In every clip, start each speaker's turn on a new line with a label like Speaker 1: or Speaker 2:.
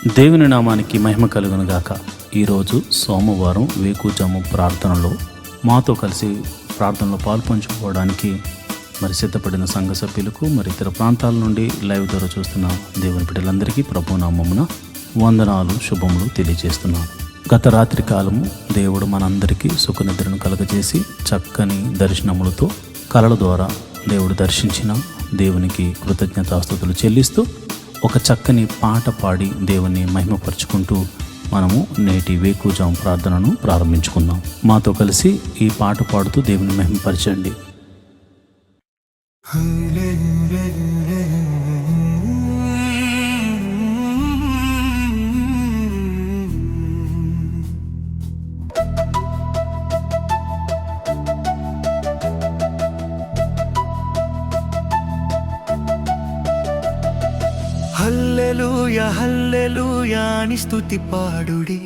Speaker 1: దేవుని నామానికి మహిమ కలుగును గాక. ఈరోజు సోమవారం వేకుజాము ప్రార్థనలో మాతో కలిసి ప్రార్థనలో పాల్పంచుకోవడానికి సిద్ధపడిన సంఘ సభ్యులకు ఇతర ప్రాంతాల నుండి లైవ్ ద్వారా చూస్తున్న దేవుని బిడ్డలందరికీ ప్రభునామమున వందనాలు శుభములు తెలియజేస్తున్నాను. గత రాత్రి కాలము దేవుడు మనందరికీ సుఖనిద్రను కలగజేసి చక్కని దర్శనములతో కలల ద్వారా దేవుడు దర్శించిన దేవునికి కృతజ్ఞతాస్తుతులు చెల్లిస్తూ ఒక చక్కని పాట పాడి దేవుని మహిమపరుచుకుంటూ మనము నేటి వేకుజాము ప్రార్థనను ప్రారంభించుకుందాం. మాతో కలిసి ఈ పాట పాడుతూ దేవుని మహిమపరచండి.
Speaker 2: హల్లెలూయా హల్లెలూయా అని స్తుతి పాడుడి.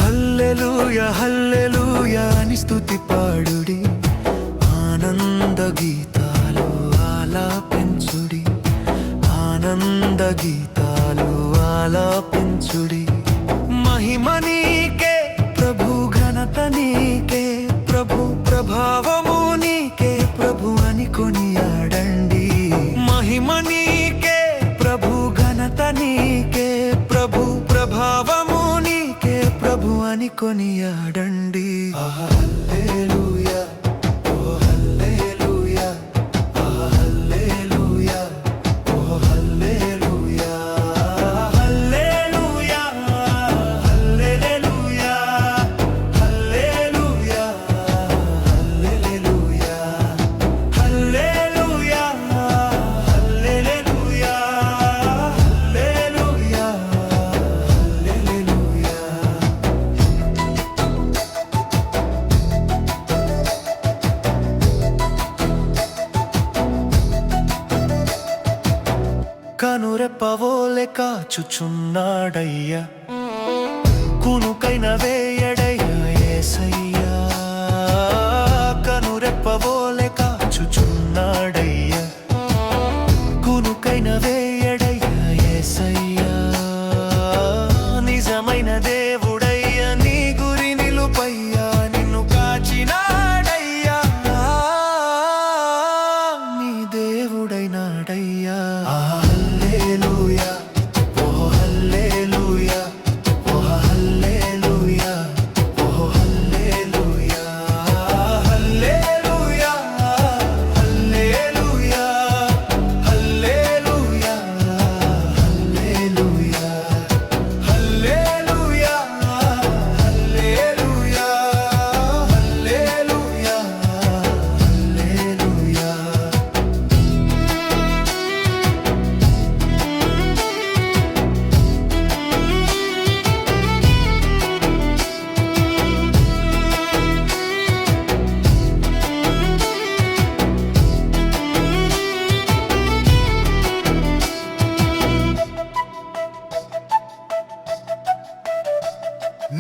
Speaker 2: హల్లెలూయా హల్లెలూయా అని స్తుతి పాడుడి. ఆనంద గీతాలు ఆలాపించుడి, ఆనంద గీతాలు ఆలాపించుడి. మహిమ నీకే ప్రభు, ఘనత నీకే ప్రభు, ప్రభావము నీకే ప్రభు అని కొనియాడండి. మహిమ నీకే ప్రభు, ఘనత నీకే ప్రభు, ప్రభావము నీకే ప్రభు అని కొనియాడండి. హల్లెలూయా ఓ హల్లెలూయా, హల్లెలూయా ఓ హల్లెలూయా, హల్లెలూయా హల్లెలూయా, హల్లెలూయా హల్లెలూయా, హల్లెలూయా హల్లెలూయా, హల్లెలూయా హల్లెలూయా. కనురెప్పవోలె కాచుచున్నాడయ్యా, కునుకైన వేయడయ్యా యేసయ్యా. కనురెప్పవోలె కాచుచున్నాడయ్యా, కునుకైన వేయడయ్యా యేసయ్యా. నిజమైన దేవుడయ్యా, నీ గురి నిలుపయ్యా, నిన్ను కాచినాడయ్యా, నీ దేవుడైనాడయ్యా. హల్లెలూయా ఓ హల్లెలూయా, ఓ హల్లెలూయా, ఓ హల్లెలూయా, హల్లెలూయా హల్లెలూయా, హల్లెలూయా హల్లెలూయా, హల్లెలూయా హల్లెలూయా, హల్లెలూయా హల్లెలూయా.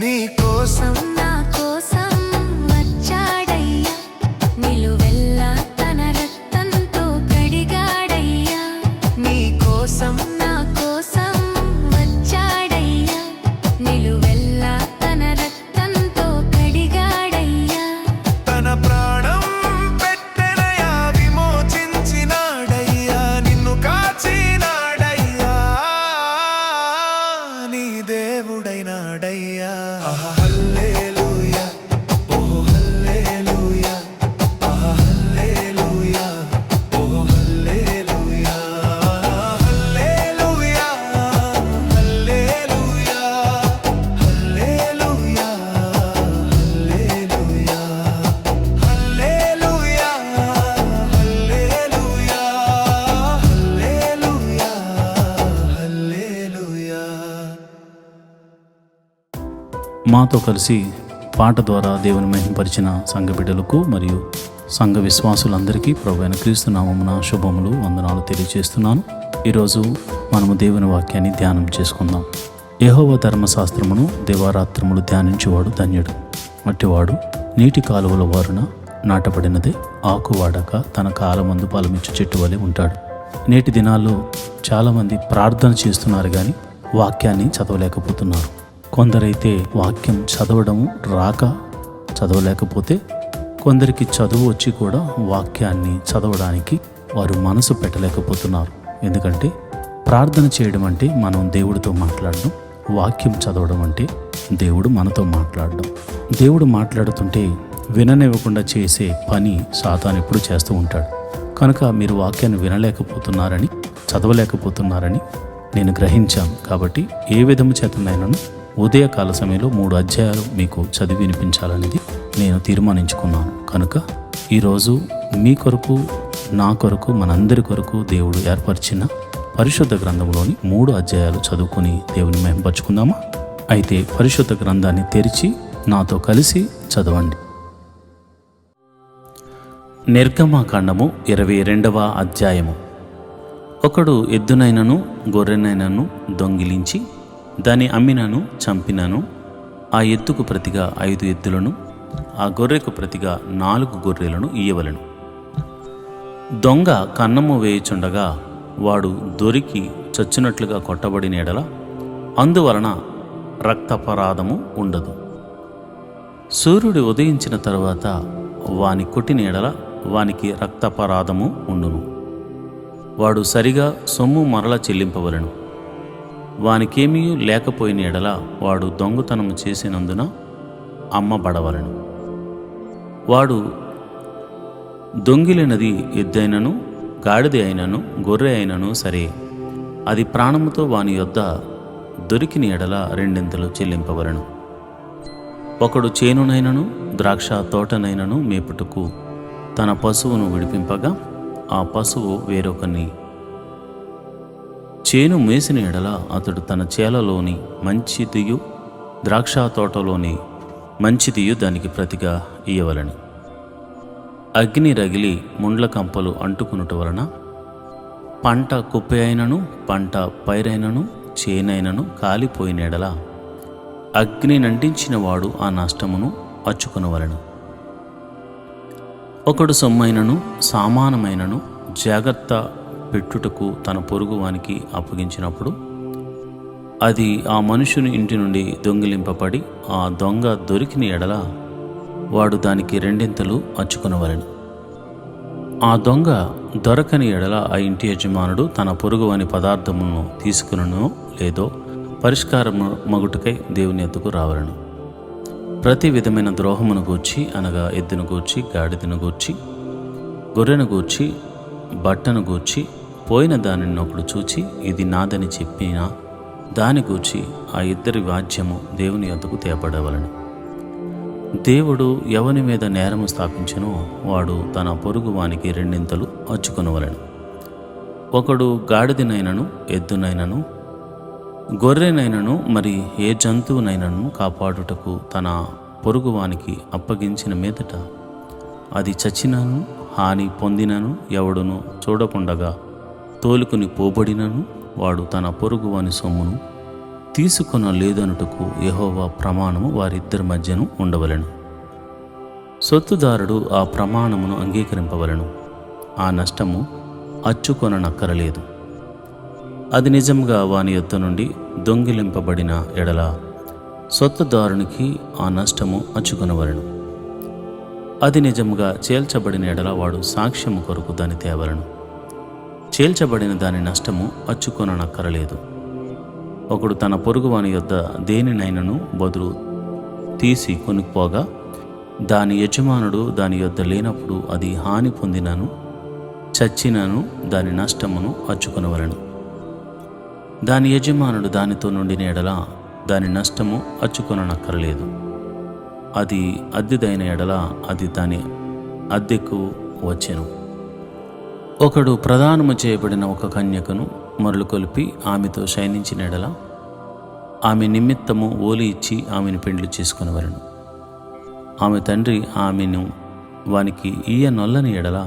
Speaker 2: నీ కోసం
Speaker 3: నా కోసం వచ్చాడయ్యా, నిలువెల్లా తన రక్తంతో కడిగాడయ్యా.
Speaker 2: నీ కోసం
Speaker 3: నా కోసం వచ్చాడయ్యా, నిలువెల్లా తన రక్తంతో కడిగాడయ్యా.
Speaker 2: తన ప్రాణం పెట్టెనయా, విమోచించినాడయ్యా, నిన్ను కాచినాడయ్యా, నీ దేవుడైనాడయ్యా. హల్లెలూయా ఓ హల్లెలూయా, హల్లెలూయా ఓ హల్లెలూయా, హల్లెలూయా హల్లెలూయా, హల్లెలూయా హల్లెలూయా, హల్లెలూయా హల్లెలూయా, హల్లెలూయా హల్లెలూయా.
Speaker 1: మాతో కలిసి పాట ద్వారా దేవుని మహిమపరిచిన సంఘ బిడ్డలకు మరియు సంఘ విశ్వాసులందరికీ ప్రభువైన క్రీస్తు నామమున శుభములు వందనాలు తెలియజేస్తున్నాను. ఈరోజు మనము దేవుని వాక్యాన్ని ధ్యానం చేసుకుందాం. యెహోవా ధర్మశాస్త్రమును దివారాత్రములు ధ్యానించేవాడు ధన్యుడు. అట్టివాడు నీటి కాలువల వారున నాటబడినదే ఆకు వాడక తన కాలమందు ఫలమిచ్చు చెట్టు వలె ఉంటాడు. నేటి దినాల్లో చాలామంది ప్రార్థన చేస్తున్నారు కానీ వాక్యాన్ని చదవలేకపోతున్నారు. కొందరైతే వాక్యం చదవడం రాక చదవలేకపోతే, కొందరికి చదువు వచ్చి కూడా వాక్యాన్ని చదవడానికి వారు మనసు పెట్టలేకపోతున్నారు. ఎందుకంటే ప్రార్థన చేయడం అంటే మనం దేవుడితో మాట్లాడడం, వాక్యం చదవడం అంటే దేవుడు మనతో మాట్లాడడం. దేవుడు మాట్లాడుతుంటే విననివ్వకుండా చేసే పని సాతాను ఎప్పుడు చేస్తూ ఉంటాడు. కనుక మీరు వాక్యాన్ని వినలేకపోతున్నారని, చదవలేకపోతున్నారని నేను గ్రహించాను. కాబట్టి ఏ విధము చేతనైనాను ఉదయకాల సమయంలో 3 అధ్యాయాలు మీకు చదివి వినిపించాలనేది నేను తీర్మానించుకున్నాను. కనుక ఈరోజు మీ కొరకు, నా కొరకు, మనందరి కొరకు దేవుడు ఏర్పరిచిన పరిశుద్ధ గ్రంథంలోని 3 అధ్యాయాలు చదువుకొని దేవుని మహిమపరచుకుందామా? అయితే పరిశుద్ధ గ్రంథాన్ని తెరిచి నాతో కలిసి చదవండి. నిర్గమకాండము 22వ అధ్యాయము. ఒకడు ఎద్దునైనను గొర్రెనైనను దొంగిలించి దాని అమ్మినను చంపినను, ఆ ఎద్దుకు ప్రతిగా 5 ఎద్దులను, ఆ గొర్రెకు ప్రతిగా 4 గొర్రెలను ఇయ్యవలెను. దొంగ కన్నము వేయుచుండగా వాడు దొరికి చచ్చినట్లుగా కొట్టబడిన ఎడల అందువలన రక్తాపరాధము ఉండదు. సూర్యుడు ఉదయించిన తరువాత వాని కొట్టిన ఎడల వానికి రక్తాపరాధము ఉండును. వాడు సరిగా సొమ్ము మరల చెల్లింపవలెను. వానికేమీ లేకపోయిన ఎడల వాడు దొంగతనము చేసినందున అమ్మబడవలెను. వాడు దొంగిలినది ఎద్దైనను గాడిద అయినను గొర్రె అయినను సరే, అది ప్రాణముతో వాని యొద్ద దొరికిన ఎడల 2 చెల్లింపవలెను. ఒకడు చేనునైనను ద్రాక్ష తోటనైనను మేపుటకు తన పశువును విడిపింపగా, ఆ పశువు వేరొకని చేను మేసిన ఎడల అతడు తన చేలలోని మంచిదియు ద్రాక్ష తోటలోని మంచిదియు దానికి ప్రతిగా ఇయ్యవలెను. అగ్ని రగిలి ముండ్ల కంపలు అంటుకునుట వలన పంట కుప్ప అయినను పంట పైరైనను చేనైనను కాలిపోయిన ఎడల అగ్ని నంటించిన వాడు ఆ నష్టమును అచ్చుకొనవలెను. ఒకడు సొమ్మైనను సామానమైనను జాగ్రత్త పెట్టుటకు తన పొరుగువానికి అప్పగించినప్పుడు అది ఆ మనుషుని ఇంటి నుండి దొంగిలింపబడి ఆ దొంగ దొరికిన ఎడల వాడు దానికి 2 అచ్చుకొనవలెను. ఆ దొంగ దొరకని ఎడల ఆ ఇంటి యజమానుడు తన పొరుగువాని పదార్థములను తీసుకునో లేదో పరిష్కారము మగుటకై దేవుని ఎద్దుకు రావలను. ప్రతి విధమైన ద్రోహమును గూర్చి, అనగా ఎద్దును గూర్చి, గాడిదను గూర్చి, గొర్రెను గూర్చి, బట్టను గూర్చి, పోయిన దానిని ఒకడు చూచి ఇది నాదని చెప్పిన దాని గూర్చి ఆ ఇద్దరి వాద్యము దేవుని యొద్దకు తేపడవలను. దేవుడు ఎవని మీద నేరము స్థాపించునో వాడు తన పొరుగు వానికి 2 అచ్చుకొనవలెను. ఒకడు గాడిదనైనను ఎద్దునైనను గొర్రెనైనను మరి ఏ జంతువునైనను కాపాడుటకు తన పొరుగువానికి అప్పగించిన మీదట అది చచ్చినను హాని పొందినను ఎవడును చూడకుండగా తోలుకుని పోబడినను వాడు తన పొరుగువాని సొమ్మును తీసుకొనలేదనుటకు యెహోవా ప్రమాణము వారిద్దరి మధ్యను ఉండవలెను. సొత్తుదారుడు ఆ ప్రమాణమును అంగీకరింపవలెను. ఆ నష్టము అచ్చుకొననక్కరలేదు. అది నిజంగా వాని యొద్ద నుండి దొంగిలింపబడిన ఎడల సొత్తుదారునికి ఆ నష్టము అచ్చుకొనవలెను. అది నిజంగా చేల్చబడిన ఎడల వాడు సాక్ష్యము కొరకు దాన్ని తేవలను. చేల్చబడిన దాని నష్టము అచ్చుకొననక్కరలేదు. ఒకడు తన పొరుగువాని యొద్ద దేనినైనను బదులు తీసి కొనుక్కోగా దాని యజమానుడు దాని యొద్ద లేనప్పుడు అది హాని పొందినను చచ్చినను దాని నష్టమును అచ్చుకొనవలెను. దాని యజమానుడు దానితో నుండిన ఎడల దాని నష్టము అచ్చుకొననక్కరలేదు. అది అద్దెదైన ఎడల అది దాని అద్దెకు వచ్చెను. ఒకడు ప్రదానము చేయబడిన ఒక కన్యకను మరలు కొలిపి ఆమెతో శయనించిన ఎడల ఆమె నిమిత్తము ఓలి ఇచ్చి ఆమెను పెండ్లి చేసుకొనవలెను. ఆమె తండ్రి ఆమెను వానికి నొల్లని ఎడల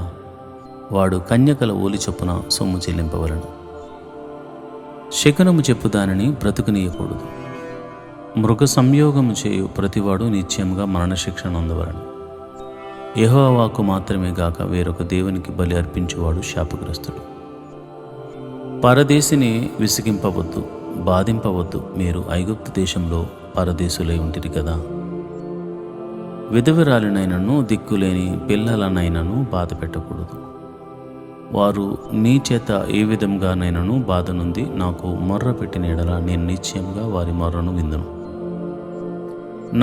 Speaker 1: వాడు కన్యకల ఓలి చొప్పున సొమ్ము చెల్లింపవలెను. శకునము చెప్పు దానిని బ్రతుకునీయకూడదు. మృగ సంయోగము చేయు ప్రతివాడు నిశ్చయముగా మరణశిక్ష నొందవలెను. యెహోవాకు మాత్రమే గాక వేరొక దేవునికి బలి అర్పించేవాడు శాపగ్రస్తుడు. పరదేశిని విసిగింపవద్దు, బాధింపవద్దు. మీరు ఐగుప్తు దేశంలో పరదేశులై ఉంటిరి కదా. విధవరాలినైనను దిక్కులేని పిల్లలనైనను బాధ పెట్టకూడదు. వారు నీ చేత ఏ విధంగానైనను బాధ నుండి నాకు మొర్ర పెట్టిన ఎడల నేను నిశ్చయంగా వారి మొర్రను విందును.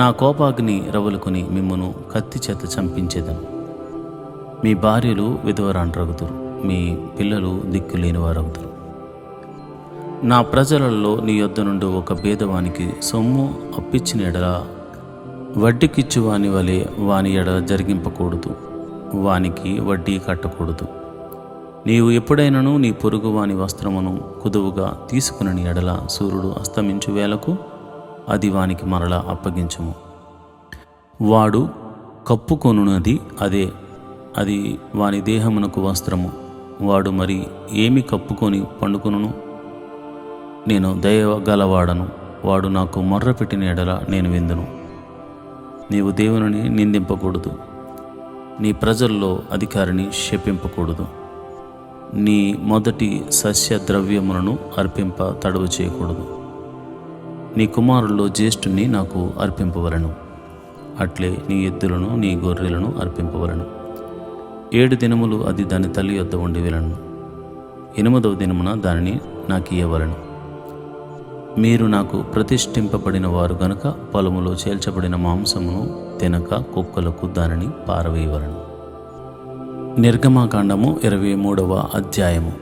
Speaker 1: నా కోపాగ్ని రగులుకొని మిమ్మును కత్తి చేత చంపించేదను. మీ భార్యలు విధవరాండ్రగుదురు, మీ పిల్లలు దిక్కులేని వారగుదురు. నా ప్రజలలో నీ యొద్ద నుండి ఒక భేదవానికి సొమ్ము అప్పించిన ఎడల వడ్డీకిచ్చు వాని వలె వాని ఎడ జరిగింపకూడదు, వానికి వడ్డీ కట్టకూడదు. నీవు ఎప్పుడైనను నీ పొరుగు వాని వస్త్రమును కుదువుగా తీసుకుని ఎడల సూర్యుడు అస్తమించు వేళకు అది వానికి మరలా అప్పగించము. వాడు కప్పుకొనున్నది అది వాని దేహమునకు వస్త్రము. వాడు మరి ఏమి కప్పుకొని పండుకొనును? నేను దయ గలవాడను, వాడు నాకు మొర్ర పెట్టిన ఎడల నేను విందును. నీవు దేవుని నిందింపకూడదు, నీ ప్రజల్లో అధికారిని శపింపకూడదు. నీ మొదటి సస్య ద్రవ్యములను అర్పింప తడువు చేయకూడదు. నీ కుమారుల్లో జ్యేష్ఠుని నాకు అర్పింపవలను. అట్లే నీ ఎద్దులను నీ గొర్రెలను అర్పింపవలను. 7 దినములు అది దాని తల్లి యొద్ద ఉండి వెళ్ళను. 8వ దినమున దానిని నాకు ఇయ్యవలను. మీరు నాకు ప్రతిష్ఠింపబడిన వారు గనుక పొలములో చేల్చబడిన మాంసమును తినక కుక్కలకు దానిని పారవేయవలను. నిర్గమాకాండము 23వ అధ్యాయము.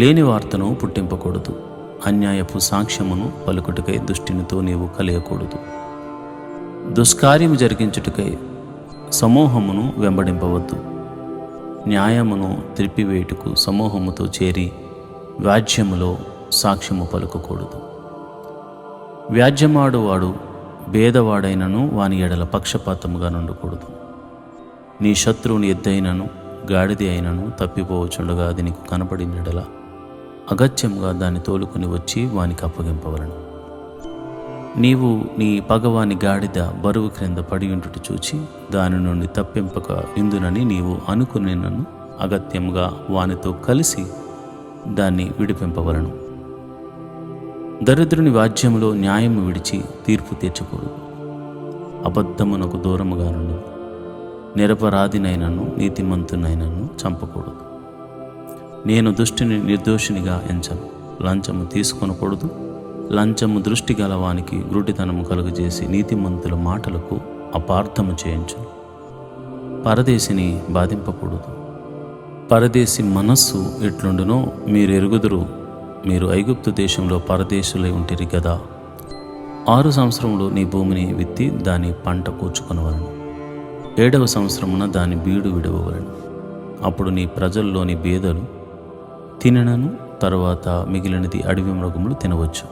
Speaker 1: లేని వార్తను పుట్టింపకూడదు, అన్యాయపు సాక్ష్యమును పలుకుటకై దుష్టినితో నీవు కలియకూడదు. దుష్కార్యము జరిగించుటకై సమూహమును వెంబడింపవద్దు. న్యాయమును త్రిప్పివేయుటకు సమూహముతో చేరి వ్యాజ్యములో సాక్ష్యము పలుకకూడదు. వ్యాజ్యమాడువాడు భేదవాడైనను వాని ఎడల పక్షపాతముగా నుండకూడదు. నీ శత్రువుని ఎద్దైనను గాడిద అయినను తప్పిపోవచ్చుండగా అది నీకు కనపడిన ఎడల అగత్యముగా దాన్ని తోలుకుని వచ్చి వానికి అప్పగింపవలను. నీవు నీ పగవాని గాడిద బరువు క్రింద పడియుంటుట చూచి దాని నుండి తప్పింపక ఇందునని నీవు అనుకునేనను అగత్యముగా వానితో కలిసి దాన్ని విడిపింపవలను. దరిద్రుని వాద్యములో న్యాయము విడిచి తీర్పు తీర్చకూడదు. అబద్ధమునకు దూరముగా నుండు. నిరపరాధినైనను నీతిమంతునైనను చంపకూడదు. నేను దుష్టిని నిర్దోషినిగా ఎంచను. లంచము తీసుకొనకూడదు. లంచము దృష్టి గలవానికి గ్రుడ్డితనము కలుగజేసి నీతిమంతుల మాటలకు అపార్థము చేయించును. పరదేశిని బాధింపకూడదు. పరదేశి మనస్సు ఎట్లుండునో మీరు ఎరుగుదురు. మీరు ఐగుప్తు దేశంలో పరదేశులై ఉంటిరి కదా. 6 సంవత్సరములు నీ భూమిని విత్తి దాని పంట కూర్చుకొనవలను. 7వ సంవత్సరమున దాని బీడు విడవవలను. అప్పుడు నీ ప్రజల్లోని బేదలు తినను, తరువాత మిగిలినది అడవి మృగములు తినవచ్చు.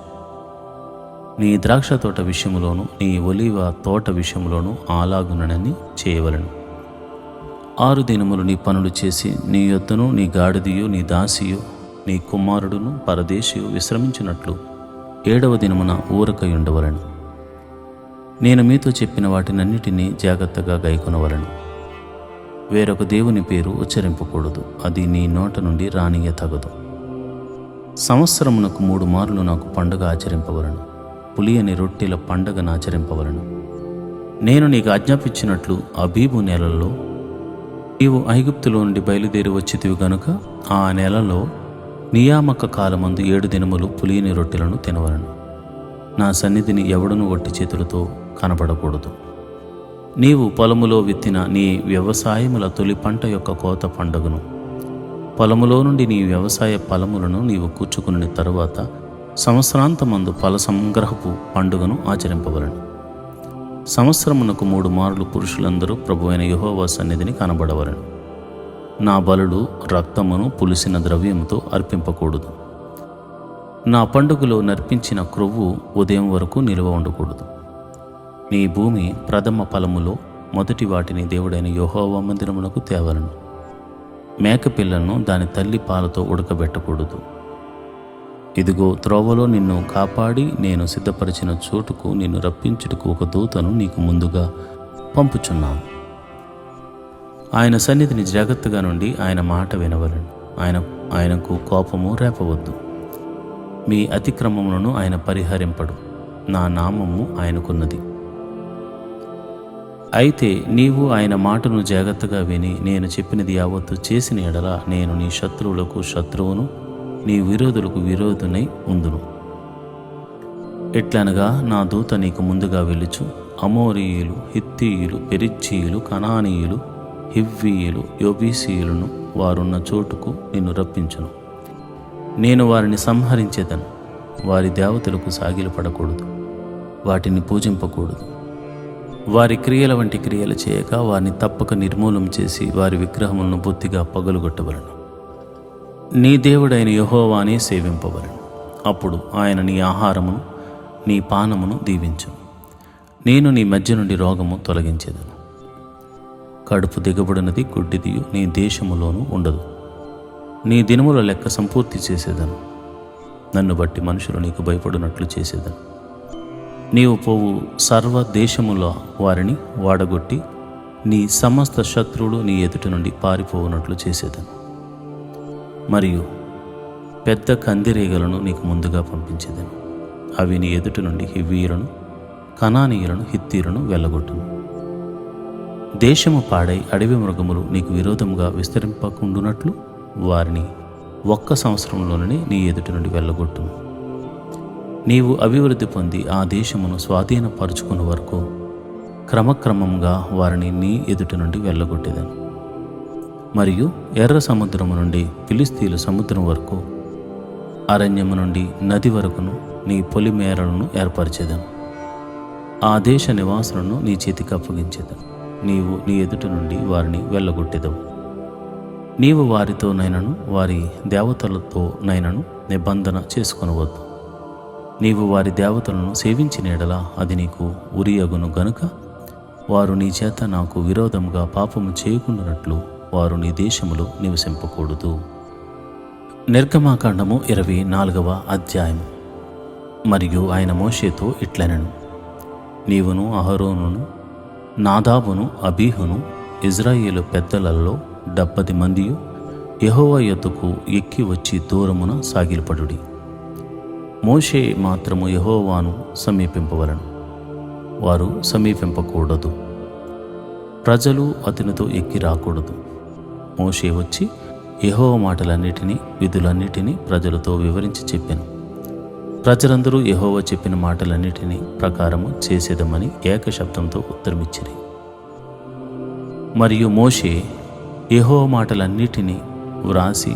Speaker 1: నీ ద్రాక్ష తోట విషయములోను నీ ఒలీవ తోట విషయములోను అలాగునని చేయవలను. 6 దినములు నీ పనులు చేసి నీ యొద్దను నీ గాడిదయు నీ దాసియు నీ కుమారుడును పరదేశియు విశ్రమించినట్లు 7వ దినమున ఊరకై ఉండవలను. నేను మీతో చెప్పిన వాటినన్నిటినీ జాగ్రత్తగా గైకొనవలను. వేరొక దేవుని పేరు ఉచ్చరింపకూడదు, అది నీ నోట నుండి రానియ తగదు. సంవత్సరమునకు 3 మార్లు నాకు పండుగ ఆచరింపవలను. పులియని రొట్టెల పండుగను ఆచరింపవలను. నేను నీకు ఆజ్ఞాపించినట్లు అబీబు నెలలో నీవు ఐగుప్తులో నుండి బయలుదేరి వచ్చితివి గనుక ఆ నెలలో నియామక కాలమందు 7 దినములు పులియని రొట్టెలను తినవలను. నా సన్నిధిని ఎవడును వట్టి చేతులతో కనబడకూడదు. నీవు పొలములో విత్తిన నీ వ్యవసాయముల తొలి పంట యొక్క కోత పండుగను, పొలములో నుండి నీ వ్యవసాయ ఫలములను నీవు కూర్చుకుని తరువాత సంవత్సరాంతమందు ఫల సంగ్రహపు పండుగను ఆచరింపవలను. సంవత్సరమునకు 3 మార్లు పురుషులందరూ ప్రభువైన యెహోవా సన్నిధిని కనబడవలను. నా బలులు రక్తమును పులిసిన ద్రవ్యముతో అర్పింపకూడదు. నా పండుగలో నర్పించిన క్రొవ్వు ఉదయం వరకు నిలువ ఉండకూడదు. నీ భూమి ప్రథమ ఫలములో మొదటి వాటిని దేవుడైన యెహోవా మందిరమునకు తేవలను. మేకపిల్లను దాని తల్లి పాలతో ఉడకబెట్టకూడదు. ఇదిగో, త్రోవలో నిన్ను కాపాడి నేను సిద్ధపరిచిన చోటుకు నిన్ను రప్పించుటకు ఒక దూతను నీకు ముందుగా పంపుచున్నాను. ఆయన సన్నిధిని జాగ్రత్తగా నుండి ఆయన మాట వినవలను. ఆయన ఆయనకు కోపము రేపవద్దు. మీ అతిక్రమములను ఆయన పరిహరింపడు. నా నామము ఆయనకున్నది. అయితే నీవు ఆయన మాటను జాగ్రత్తగా విని నేను చెప్పినది యావత్తు చేసిన ఎడల నేను నీ శత్రువులకు శత్రువును, నీ విరోధులకు విరోధునై ఉందును. ఎట్లనగా నా దూత నీకు ముందుగా వెళ్ళుచు అమోరీయులు, హిత్తీయులు, పెరిజ్జీయులు, కనానీయులు, హివ్వీయులు, యోబీసీయులను వారున్న చోటుకు నిన్ను రప్పించును. నేను వారిని సంహరించేదను. వారి దేవతలకు సాగిలపడకూడదు, వాటిని పూజింపకూడదు. వారి క్రియల వంటి క్రియలు చేయక వారిని తప్పక నిర్మూలం చేసి వారి విగ్రహములను బొత్తిగా పగలుగొట్టవలను. నీ దేవుడైన యెహోవానే సేవింపవలను. అప్పుడు ఆయన నీ ఆహారమును నీ పానమును దీవించును. నేను నీ మధ్య నుండి రోగము తొలగించేదను. కడుపు దిగబడినది గుడ్డిదియు నీ దేశములోనూ ఉండదు. నీ దినముల లెక్క సంపూర్తి చేసేదను. నన్ను బట్టి మనుషులు నీకు భయపడినట్లు చేసేదను. నీవు పోవు సర్వ దేశముల వారిని వాడగొట్టి నీ సమస్త శత్రువులు నీ ఎదుటి నుండి పారిపోవునట్లు చేసేదను. మరియు పెద్ద కందిరీగలను నీకు ముందుగా పంపించేదను. అవి నీ ఎదుటి నుండి హివ్వీయులను, కనానీయులను, హిత్తీయులను వెళ్ళగొట్టును. దేశము పాడై అడవి మృగములు నీకు విరోధముగా విస్తరింపకుండునట్లు వారిని 1 సంవత్సరంలోనే నీ ఎదుటి నుండి వెళ్ళగొట్టును. నీవు అభివృద్ధి పొంది ఆ దేశమును స్వాధీనపరుచుకున్న వరకు క్రమక్రమంగా వారిని నీ ఎదుటి నుండి వెళ్ళగొట్టేదను. మరియు ఎర్ర సముద్రము నుండి ఫిలిస్తీయుల సముద్రం వరకు, అరణ్యము నుండి నది వరకును నీ పొలిమేరలను ఏర్పరిచేదను. ఆ దేశ నివాసులను నీ చేతికి అప్పగించేదను. నీవు నీ ఎదుటి నుండి వారిని వెళ్ళగొట్టేదవు. నీవు వారితోనైనను వారి దేవతలతోనైనను నిబంధన చేసుకొనవద్దు. నీవు వారి దేవతలను సేవించిన ఎడల అది నీకు ఉరియగును గనుక వారు నీ చేత నాకు విరోధముగా పాపము చేయకుండానట్లు వారు నీ దేశములో నివసింపకూడదు. నిర్గమాకాండము 24వ అధ్యాయము. మరియు ఆయన మోషేతో ఇట్లనెను, నీవును అహరోనును నాదాబును అబీహును ఇజ్రాయేలు పెద్దలలో 70 మందియు యెహోవా యొద్దకు ఎక్కి వచ్చి దూరమున సాగిలపడుడి. మోషే మాత్రము యెహోవాను సమీపింపవలను, వారు సమీపింపకూడదు. ప్రజలు అతనితో ఎక్కి రాకూడదు. మోషే వచ్చి యెహోవా మాటలన్నిటినీ విధులన్నిటినీ ప్రజలతో వివరించి చెప్పెను. ప్రజలందరూ యెహోవా చెప్పిన మాటలన్నిటినీ ప్రకారము చేసేదమని ఏకశబ్దంతో ఉత్తరమిచ్చిరి. మరియు మోషే యెహోవా మాటలన్నిటినీ వ్రాసి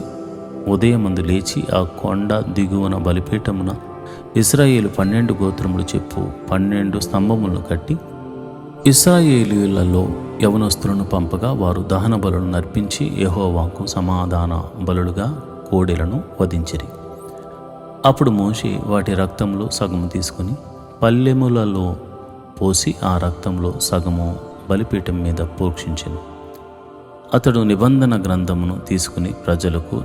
Speaker 1: ఉదయమందు లేచి ఆ కొండ దిగువన బలిపీఠమున ఇశ్రాయేలు 12 గోత్రములు చెప్పు 12 స్తంభములను కట్టి ఇశ్రాయేలీయులలో యవనస్తులను పంపగా వారు దహన బలులను నర్పించి యెహోవాకు సమాధాన బలులుగా కోడెలను వధించిరి. అప్పుడు మోషే వాటి రక్తంలో సగము తీసుకుని పల్లెములలో పోసి ఆ రక్తంలో సగము బలిపీఠం మీద ప్రోక్షించెను. అతడు నిబంధన గ్రంథమును తీసుకుని ప్రజలకు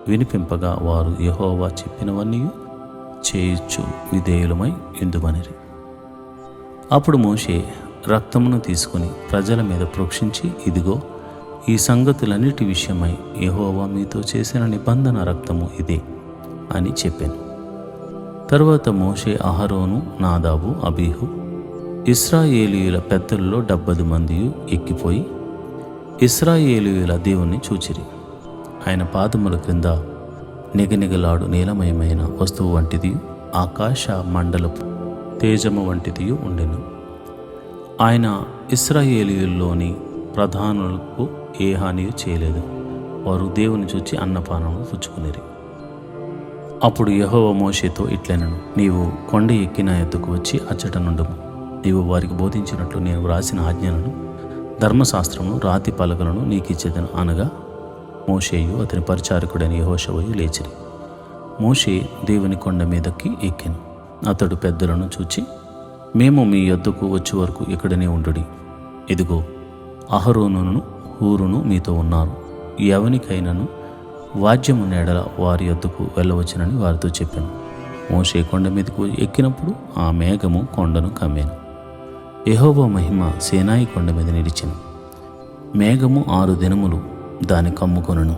Speaker 1: వినిపింపగా వారు యెహోవా చెప్పినవన్నీ చేయుచు విధేయులమై ఇందుమనిరి. అప్పుడు మోషే రక్తమును తీసుకుని ప్రజల మీద ప్రోక్షించి, ఇదిగో ఈ సంగతులన్నిటి విషయమై యెహోవా మీతో చేసిన నిబంధన రక్తము ఇదే అని చెప్పాను. తరువాత మోషే అహరోను, నాదాబు, అబీహు ఇశ్రాయేలీయుల పెద్దలలో 70 మంది ఎక్కిపోయి ఇశ్రాయేలీయుల దేవుణ్ణి చూచిరి. ఆయన పాదముల క్రింద నిగనిగలాడు నీలమయమైన వస్తువు వంటిది, ఆకాశ మండలపు తేజము వంటిది ఉండెను. ఆయన ఇశ్రాయేలీయుల్లోని ప్రధానులకు ఏ హానియు చేయలేదు. వారు దేవుని చూచి అన్నపానము పుచ్చుకునిరి. అప్పుడు యెహోవా మోషేతో ఇట్లనెను, నీవు కొండ ఎక్కి నా ఎద్దుకు వచ్చి అచ్చట నుండుము. నీవు వారికి బోధించినట్లు నేను వ్రాసిన ఆజ్ఞలను, ధర్మశాస్త్రమును, రాతి పలకలను నీకిచ్చేదను అనగా మోషేయు అతని పరిచారకుడైన యెహోషువయు లేచిరి. మోషే దేవుని కొండ మీదకి ఎక్కెను. అతడు పెద్దలను చూచి, మేము మీ యొద్దకు వచ్చే వరకు ఇక్కడనే ఉండుడి. ఇదిగో అహరోనును హూరును మీతో ఉన్నారు. ఎవనికైనాను వాద్యము నేడల వారి యొద్దకు వెళ్ళవచ్చునని వారితో చెప్పాను. మోషే కొండ మీదకు ఎక్కినప్పుడు ఆ మేఘము కొండను కమ్మాను. యెహోవా మహిమ సీనాయి కొండ మీద నిలిచెను. మేఘము 6 దినములు దాని కమ్ముకొనను.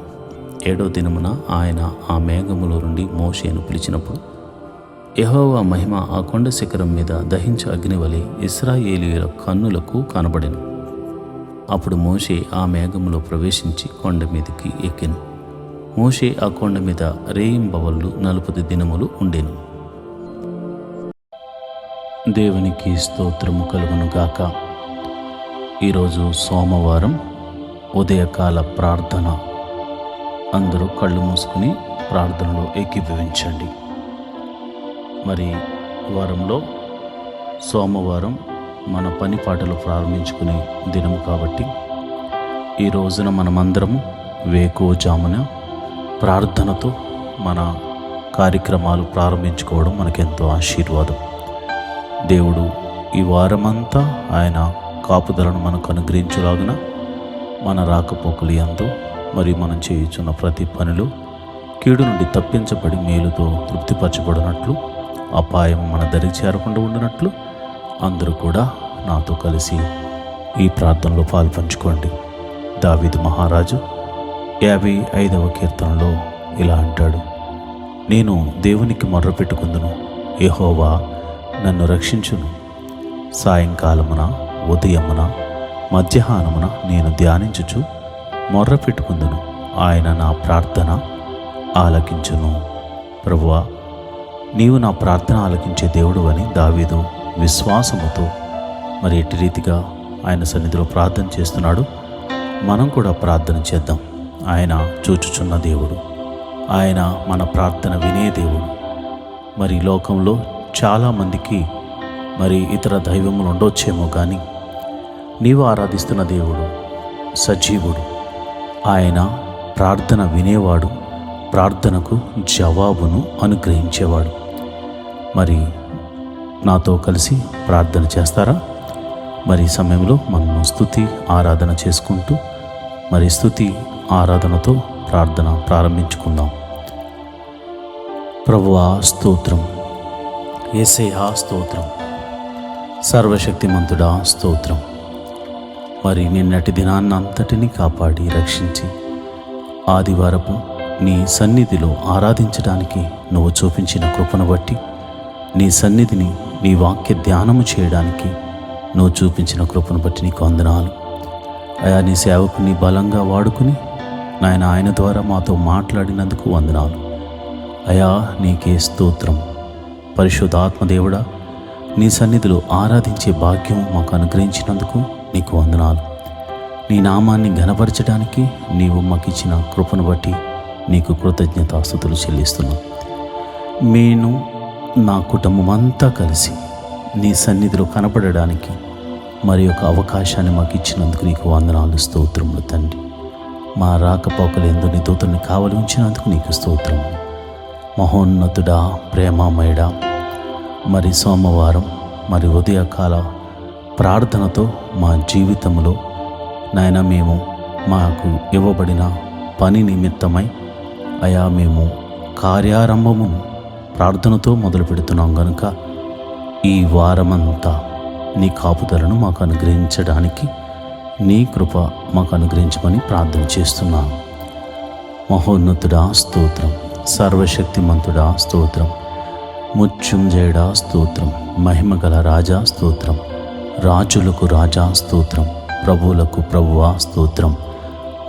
Speaker 1: 7వ దినమున ఆయన ఆ మేఘములో నుండి మోషేను పిలిచినప్పుడు యెహోవా మహిమ ఆ కొండ శిఖరం మీద దహించు అగ్నివలె ఇశ్రాయేలీయుల కన్నులకు కనబడెను. అప్పుడు మోషే ఆ మేఘములో ప్రవేశించి కొండ మీదకి ఎక్కెను. మోషే ఆ కొండ మీద రేయింబవళ్ళు 40 దినములు ఉండెను. దేవునికి స్తోత్రము కలుగును గాక. ఈరోజు సోమవారం ఉదయకాల ప్రార్థన. అందరూ కళ్ళు మూసుకుని ప్రార్థనలో ఏకీభవించండి. మరి వారంలో సోమవారం మన పని పాటలు ప్రారంభించుకునే దినము కాబట్టి ఈ రోజున మనమందరం వేకువజామున ప్రార్థనతో మన కార్యక్రమాలు ప్రారంభించుకోవడం మనకెంతో ఆశీర్వాదం. దేవుడు ఈ వారమంతా ఆయన కాపుదలను మనకు అనుగ్రహించులాగున మన రాకపోకలు యందు మరియు మనం చేయుచున్న ప్రతి పనిలో కీడు నుండి తప్పించబడి మేలుతో తృప్తిపరచబడినట్లు, అపాయం మన దరి చేరకుండా ఉండినట్లు అందరూ కూడా నాతో కలిసి ఈ ప్రార్థనలో పాల్పంచుకోండి. దావీదు మహారాజు 55వ కీర్తనలో ఇలా అంటాడు, నేను దేవునికి మొర్రపెట్టుకుందును, యెహోవా నన్ను రక్షించును. సాయంకాలమున, ఉదయమున, మధ్యాహ్నమున నేను ధ్యానించుచు మొర్రపెట్టుకుందును, ఆయన నా ప్రార్థన ఆలకించును. ప్రభువా, నీవు నా ప్రార్థన ఆలకించే దేవుడు అని దావీదు విశ్వాసముతో మరి ఎట్టి రీతిగా ఆయన సన్నిధిలో ప్రార్థన చేస్తున్నాడు. మనం కూడా ప్రార్థన చేద్దాం. ఆయన చూచుచున్న దేవుడు, ఆయన మన ప్రార్థన వినే దేవుడు. మరి లోకంలో చాలామందికి మరి ఇతర దైవములు ఉండొచ్చేమో, కానీ నీవు ఆరాధిస్తున్న దేవుడు సజీవుడు. ఆయన ప్రార్థన వినేవాడు, ప్రార్థనకు జవాబును అనుగ్రహించేవాడు. మరి నాతో కలిసి ప్రార్థన చేస్తారా? మరి ఈ సమయంలో మనము స్తుతి ఆరాధన చేసుకుంటూ మరి స్తుతి ఆరాధనతో ప్రార్థన ప్రారంభించుకుందాం. ప్రభువా స్తోత్రం, యేసయ్యా స్తోత్రం, సర్వశక్తిమంతుడా స్తోత్రం. మరి నిన్నటి దినాన్నంతటిని కాపాడి రక్షించి ఆదివారపు నీ సన్నిధిలో ఆరాధించడానికి నువ్వు చూపించిన కృపను బట్టి, నీ సన్నిధిని నీ వాక్య ధ్యానము చేయడానికి నువ్వు చూపించిన కృపను బట్టి నీకు వందనాలు. అయా, నీ సేవకుని బలంగా వాడుకుని నాయన ఆయన ద్వారా మాతో మాట్లాడినందుకు వందనాలు. అయా, నీకే స్తోత్రం. పరిశుద్ధాత్మదేవుడా, నీ సన్నిధిలో ఆరాధించే భాగ్యం మాకు అనుగ్రహించినందుకు నీకు వందనాలు. నీ నామాన్ని ఘనపరచడానికి నీవు మాకిచ్చిన కృపను బట్టి నీకు కృతజ్ఞతాస్తుతులు చెల్లిస్తున్నాను. నేను నా కుటుంబం అంతా కలిసి నీ సన్నిధిలో కనపడడానికి మరి ఒక అవకాశాన్ని మాకు ఇచ్చినందుకు నీకు వందనాలు, స్తోత్రములు తండ్రి. మా రాకపోకలు ఎందు నీ దూతల్ని కావలి ఉంచినందుకు నీకు స్తోత్రములు. మహోన్నతుడా, ప్రేమామయుడా, మరి సోమవారం మరి ఉదయకాల ప్రార్థనతో మా జీవితంలో నాయన మేము మాకు ఇవ్వబడిన పని నిమిత్తమై అయా మేము కార్యారంభమును ప్రార్థనతో మొదలు పెడుతున్నాం కనుక ఈ వారమంతా నీ కాపుదలను మాకు అనుగ్రహించడానికి నీ కృప మాకు అనుగ్రహించమని ప్రార్థన చేస్తున్నాను. మహోన్నతుడా స్తోత్రం, సర్వశక్తిమంతుడా స్తోత్రం, ముత్యుంజయుడా స్తోత్రం, మహిమగల రాజా స్తోత్రం, రాజులకు రాజా స్తోత్రం, ప్రభువులకు ప్రభువా స్తోత్రం,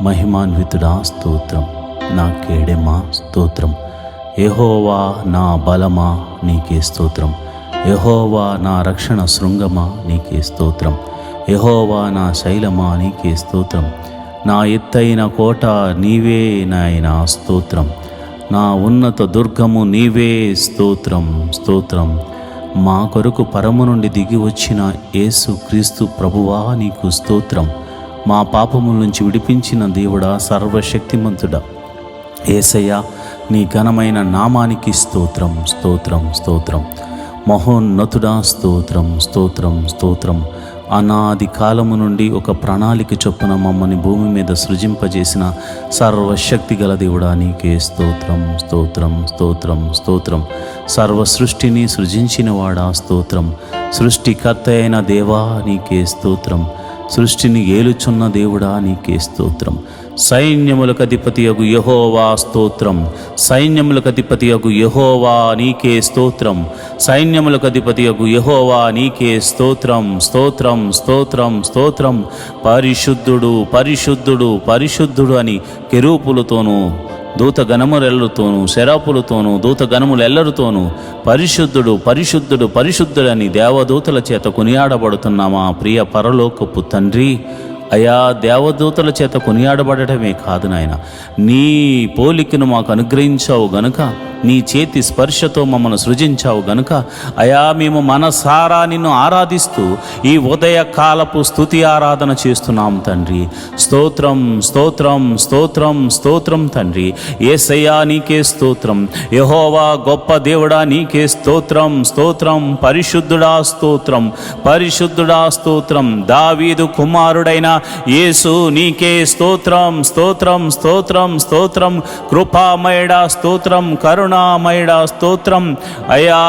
Speaker 1: మహిమాన్వితుడా స్తోత్రం, నా కేడెమా స్తోత్రం, యెహోవా నా బలమా నీకే స్తోత్రం, యెహోవా నా రక్షణ శృంగమా నీకే స్తోత్రం, యెహోవా నా శైలమా నీకే స్తోత్రం, నా ఎత్తైన కోట నీవే నాయనా స్తోత్రం, నా ఉన్నత దుర్గము నీవే స్తోత్రం స్తోత్రం. మా కొరకు పరము నుండి దిగి వచ్చిన యేసు క్రీస్తు ప్రభువా నీకు స్తోత్రం. మా పాపముల నుంచి విడిపించిన దేవుడా, సర్వశక్తిమంతుడా యేసయ్యా, నీ ఘనమైన నామానికి స్తోత్రం స్తోత్రం స్తోత్రం. మహోన్నతుడా స్తోత్రం స్తోత్రం స్తోత్రం. అనాది కాలము నుండి ఒక ప్రణాళిక చొప్పున మమ్మల్ని భూమి మీద సృజింపజేసిన సర్వశక్తి గల దేవుడా నీకే స్తోత్రం స్తోత్రం స్తోత్రం స్తోత్రం. సర్వ సృష్టిని సృజించిన వాడా స్తోత్రం. సృష్టికర్త అయిన దేవా నీకే స్తోత్రం. సృష్టిని ఏలుచున్న దేవుడా నీకే స్తోత్రం. సైన్యములకు అధిపతియగు యెహోవా స్తోత్రం. సైన్యములకు అధిపతియగు యెహోవా నీకే స్తోత్రం. సైన్యములకు అధిపతియగు యెహోవా నీకే స్తోత్రం. స్తోత్రం స్తోత్రం స్తోత్రం. పరిశుద్ధుడు పరిశుద్ధుడు పరిశుద్ధుడు అని కెరూపులతోనూ దూతగణములెల్లరితోనూ శరాపులతోనూ దూతగణములెల్లరితోనూ పరిశుద్ధుడు పరిశుద్ధుడు పరిశుద్ధుడని దేవదూతల చేత కొనియాడబడుతున్న మా ప్రియ పరలోకపు తండ్రి, అయా దేవదూతల చేత కొనియాడబడటమే కాదు నాయన, నీ పోలికను మాకు అనుగ్రహించావు గనుక, నీ చేతి స్పర్శతో మమ్మల్ని సృజించావు గనుక, అయా మేము మనసారా నిన్ను ఆరాధిస్తూ ఈ ఉదయకాలపు స్తుతి ఆరాధన చేస్తున్నాం తండ్రి. స్తోత్రం స్తోత్రం స్తోత్రం స్తోత్రం తండ్రి. యేసయ్యా నీకే స్తోత్రం. యెహోవా గొప్ప దేవుడా నీకే స్తోత్రం స్తోత్రం. పరిశుద్ధుడా స్తోత్రం పరిశుద్ధుడా స్తోత్రం. దావీదు కుమారుడైన యేసు నీకే స్తోత్రం స్తోత్రం స్తోత్రం స్తోత్రం. కృపామయుడా స్తోత్రం. కరుణామయుడా స్తోత్రం. అయా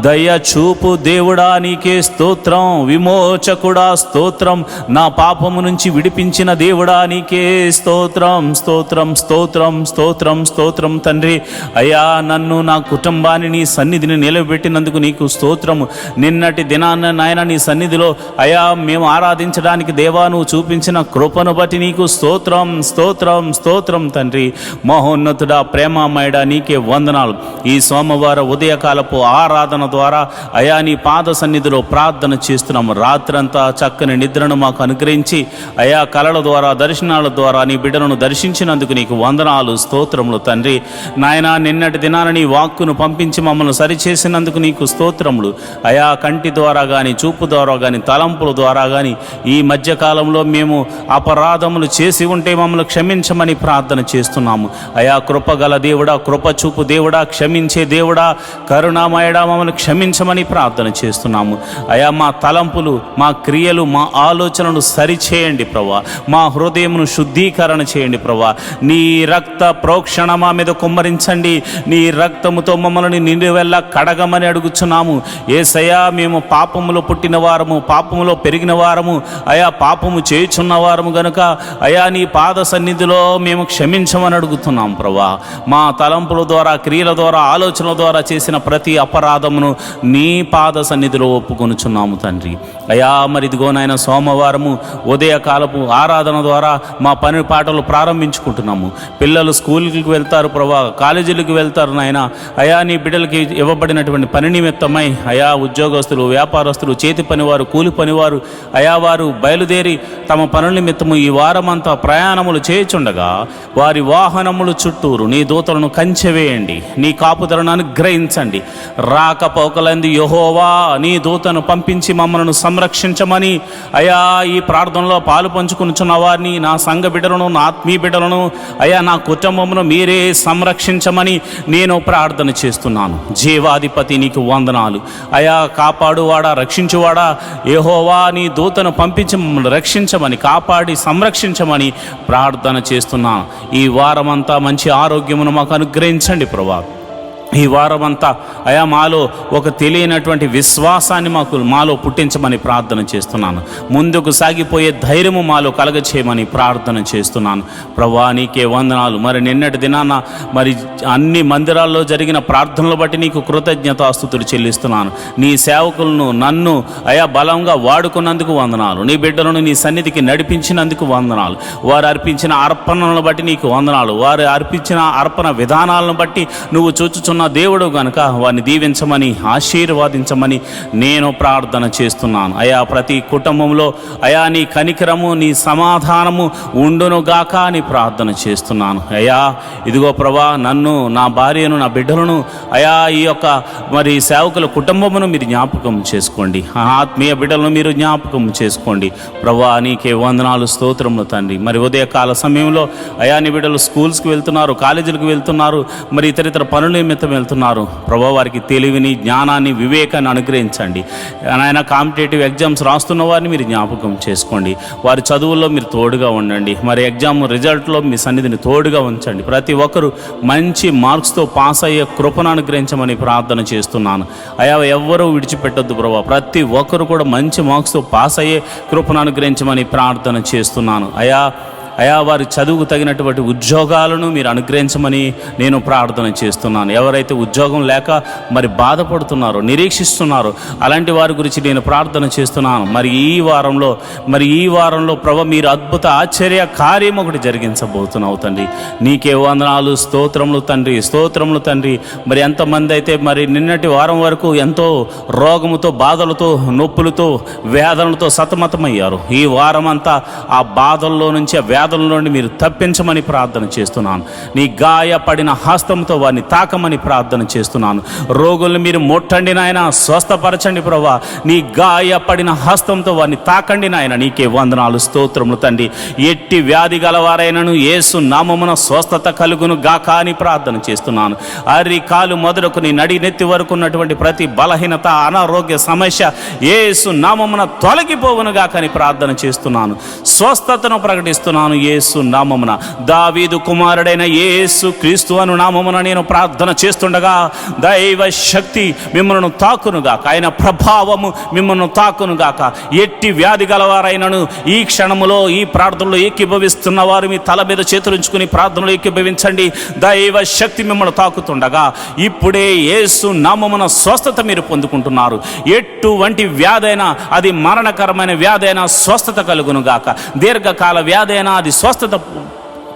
Speaker 1: దయ చూపు దేవుడా నీకే స్తోత్రం. విమోచకుడా స్తోత్రం. నా పాపము నుంచి విడిపించిన దేవుడా నీకే స్తోత్రం స్తోత్రం స్తోత్రం స్తోత్రం స్తోత్రం తండ్రి. అయా నన్ను నా కుటుంబాన్ని నీ సన్నిధిని నిలబెట్టినందుకు నీకు స్తోత్రము. నిన్నటి దినాన్న నాయన నీ సన్నిధిలో అయా మేము ఆరాధించడానికి దేవా నువ్వు చూపించిన కృపను బట్టి నీకు స్తోత్రం స్తోత్రం స్తోత్రం తండ్రి. మహోన్నతుడా ప్రేమమయుడా నీకే వందనాలు. ఈ సోమవారం ఉదయకాలపు ఆరాధన ద్వారా అయా నీ పాద సన్నిధిలో ప్రార్థన చేస్తున్నాము. రాత్రంతా చక్కని నిద్రను మాకు అనుగ్రహించి అయా కళల ద్వారా దర్శనాల ద్వారా నీ బిడ్డలను దర్శించినందుకు నీకు వందనాలు స్తోత్రములు తండ్రి. నాయనా నిన్నటి దినాన నీ వాక్కును పంపించి మమ్మల్ని సరిచేసినందుకు నీకు స్తోత్రములు. అయా కంటి ద్వారా కానీ చూపు ద్వారా కానీ తలంపుల ద్వారా కానీ ఈ మధ్యకాలంలో మేము అపరాధములు చేసి ఉంటే మమ్మల్ని క్షమించమని ప్రార్థన చేస్తున్నాము. అయా కృపగల దేవుడా, కృప చూపు దేవుడా, క్షమించే దేవుడా, కరుణామయుడా మమ్మల్ని క్షమించమని ప్రార్థన చేస్తున్నాము. అయా మా తలంపులు, మా క్రియలు, మా ఆలోచనలు సరిచేయండి ప్రభా. మా హృదయమును శుద్ధీకరణ చేయండి ప్రభా. నీ రక్త ప్రోక్షణ మా మీద కుమ్మరించండి. నీ రక్తముతో మమ్మల్ని నిండువెల్లా కడగమని అడుగుచున్నాము. యేసయ్యా మేము పాపములో పుట్టిన వారము, పాపములో పెరిగిన వారము, అయా పాపము చేయుచున్న వారము గనుక అయా నీ పాద సన్నిధిలో మేము క్షమించమని అడుగుతున్నాం ప్రభా. మా తలంపుల ద్వారా, క్రియల ద్వారా, ఆలోచనల ద్వారా చేసిన ప్రతి అపరాధమును నీ పాద సన్నిధిలో ఒప్పుకొనుచున్నాము తండ్రి. అయా మరి ఇదిగో నాయన సోమవారము ఉదయకాలపు ఆరాధన ద్వారా మా పని పాటలు ప్రారంభించుకుంటున్నాము. పిల్లలు స్కూల్కి వెళ్తారు ప్రభా, కాలేజీలకు వెళ్తారు నాయన. అయా నీ బిడ్డలకి ఇవ్వబడినటువంటి పని నిమిత్తమై అయా ఉద్యోగస్తులు, వ్యాపారస్తులు, చేతి పనివారు, కూలి పనివారు అయా వారు బయలుదేరి తమ పనుల నిమిత్తము ఈ వారమంతా ప్రయాణములు చేయుచుండగా వారి వాహనములు చుట్టూరు నీ దూతలను కంచెవేయండి. నీ కాపుదలను అనుగ్రహించండి. రాకపోకలందు యెహోవా నీ దూతను పంపించి మమ్మల్ని సంరక్షించమని అయా ఈ ప్రార్థనలో పాలు పంచుకునిచున్న వారిని, నా సంఘ బిడ్డలను, నా ఆత్మీయ బిడ్డలను, అయా నా కుటుంబమును మీరే సంరక్షించమని నేను ప్రార్థన చేస్తున్నాను. జీవాధిపతి నీకు వందనాలు. అయా కాపాడువాడా, రక్షించువాడా యెహోవా నీ దూతను పంపించి మమ్మల్ని రక్షించమని, కాపాడి సంరక్షించమని ప్రార్థన చేస్తున్నాను. ఈ వారమంతా మంచి ఆరోగ్యమును మాకు అనుగ్రహించండి ప్రభా. ఈ వారమంతా అయా మాలో ఒక తెలియనటువంటి విశ్వాసాన్ని మాలో పుట్టించమని ప్రార్థన చేస్తున్నాను. ముందుకు సాగిపోయే ధైర్యము మాలో కలగచేయమని ప్రార్థన చేస్తున్నాను ప్రభా. నీకే వందనాలు. మరి నిన్నటి దినాన మరి అన్ని మందిరాల్లో జరిగిన ప్రార్థనలు బట్టి నీకు కృతజ్ఞతాస్తుతులు చెల్లిస్తున్నాను. నీ సేవకులను నన్ను అయా బలంగా వాడుకున్నందుకు వందనాలు. నీ బిడ్డలను నీ సన్నిధికి నడిపించినందుకు వందనాలు. వారు అర్పించిన అర్పణలను బట్టి నీకు వందనాలు. వారు అర్పించిన అర్పణ విధానాలను బట్టి నువ్వు చూచుచున్న దేవుడు గనుక వారిని దీవించమని, ఆశీర్వాదించమని నేను ప్రార్థన చేస్తున్నాను. అయా ప్రతి కుటుంబంలో అయా నీ కనికరము, నీ సమాధానము ఉండునుగాక అని ప్రార్థన చేస్తున్నాను. అయా ఇదిగో ప్రభా, నన్ను, నా భార్యను, నా బిడ్డలను అయా ఈ యొక్క మరి సేవకుల కుటుంబమును మీరు జ్ఞాపకం చేసుకోండి. ఆత్మీయ బిడ్డలను మీరు జ్ఞాపకం చేసుకోండి ప్రభా. నీకే వందనాలు, స్తోత్రములు తండ్రి. మరి ఉదయకాల సమయంలో అయా నీ బిడ్డలు స్కూల్స్కి వెళ్తున్నారు, కాలేజీలకు వెళ్తున్నారు, మరి ఇతరితర పనుల నిమిత్తం వెళ్తున్నారు ప్రభా. వారికి తెలివిని, జ్ఞానాన్ని, వివేకాన్ని అనుగ్రహించండి. ఆయన కాంపిటేటివ్ ఎగ్జామ్స్ రాస్తున్న వారిని మీరు జ్ఞాపకం చేసుకోండి. వారి చదువుల్లో మీరు తోడుగా ఉండండి. మరి ఎగ్జామ్ రిజల్ట్లో మీ సన్నిధిని తోడుగా ఉంచండి. ప్రతి ఒక్కరూ మంచి మార్క్స్తో పాస్ అయ్యే కృపను అనుగ్రహించమని ప్రార్థన చేస్తున్నాను. అయా ఎవ్వరూ విడిచిపెట్టొద్దు ప్రభా. ప్రతి ఒక్కరు కూడా మంచి మార్క్స్తో పాస్ అయ్యే కృపను అనుగ్రహించమని ప్రార్థన చేస్తున్నాను. అయా అయా వారి చదువుకు తగినటువంటి ఉద్యోగాలను మీరు అనుగ్రహించమని నేను ప్రార్థన చేస్తున్నాను. ఎవరైతే ఉద్యోగం లేక మరి బాధపడుతున్నారో, నిరీక్షిస్తున్నారో అలాంటి వారి గురించి నేను ప్రార్థన చేస్తున్నాను. మరి ఈ వారంలో ప్రభు మీరు అద్భుత ఆశ్చర్య కార్యం ఒకటి జరిగించబోతున్నావు తండ్రి. నీకే వందనాలు, స్తోత్రములు తండ్రి. మరి ఎంతమంది అయితే మరి నిన్నటి వారం వరకు ఎంతో రోగముతో, బాధలతో, నొప్పులతో, వేదనలతో సతమతమయ్యారు, ఈ వారం అంతా ఆ బాధల్లో నుంచి, ఆ వేదనల నుండి మీరు తప్పించమని ప్రార్థన చేస్తున్నాను. నీ గాయపడిన హస్తంతో వారిని తాకమని ప్రార్థన చేస్తున్నాను. రోగుల్ని మీరు ముట్టండి నాయన, స్వస్థపరచండి ప్రభా. నీ గాయపడిన హస్తంతో వారిని తాకండి నాయన. నీకే వందనాలు, స్తోత్రములు తండ్రి. ఎట్టి వ్యాధి గలవారైనను యేసు నామమున స్వస్థత కలుగును గాక అని ప్రార్థన చేస్తున్నాను. అరి కాలు మొదలుకు నీ నడి నెత్తి వరకు ఉన్నటువంటి ప్రతి బలహీనత, అనారోగ్య సమస్య యేసు నామమున తొలగిపోవును గాక అని ప్రార్థన చేస్తున్నాను. స్వస్థతను ప్రకటిస్తున్నాను యేసు నామమున. దావీదు కుమారుడైన యేసు క్రీస్తు అను నామమున నేను ప్రార్థన చేస్తుండగా దైవ శక్తి మిమ్మల్ని తాకునుగాక, ఆయన ప్రభావము మిమ్మల్ని తాకునుగాక. ఎట్టి వ్యాధి గలవారైనను ఈ క్షణములో ఈ ప్రార్థనలో ఏకీభవిస్తున్న వారు మీ తల మీద చేతులుంచుకుని ప్రార్థనలో ఏకీభవించండి. దైవ శక్తి మిమ్మల్ని తాకుతుండగా ఇప్పుడే యేసు నామమున స్వస్థత మీరు పొందుకుంటున్నారు. ఎటువంటి వ్యాధైనా, అది మరణకరమైన వ్యాధైనా స్వస్థత కలుగునుగాక, దీర్ఘకాల వ్యాధైనా అది స్వస్థత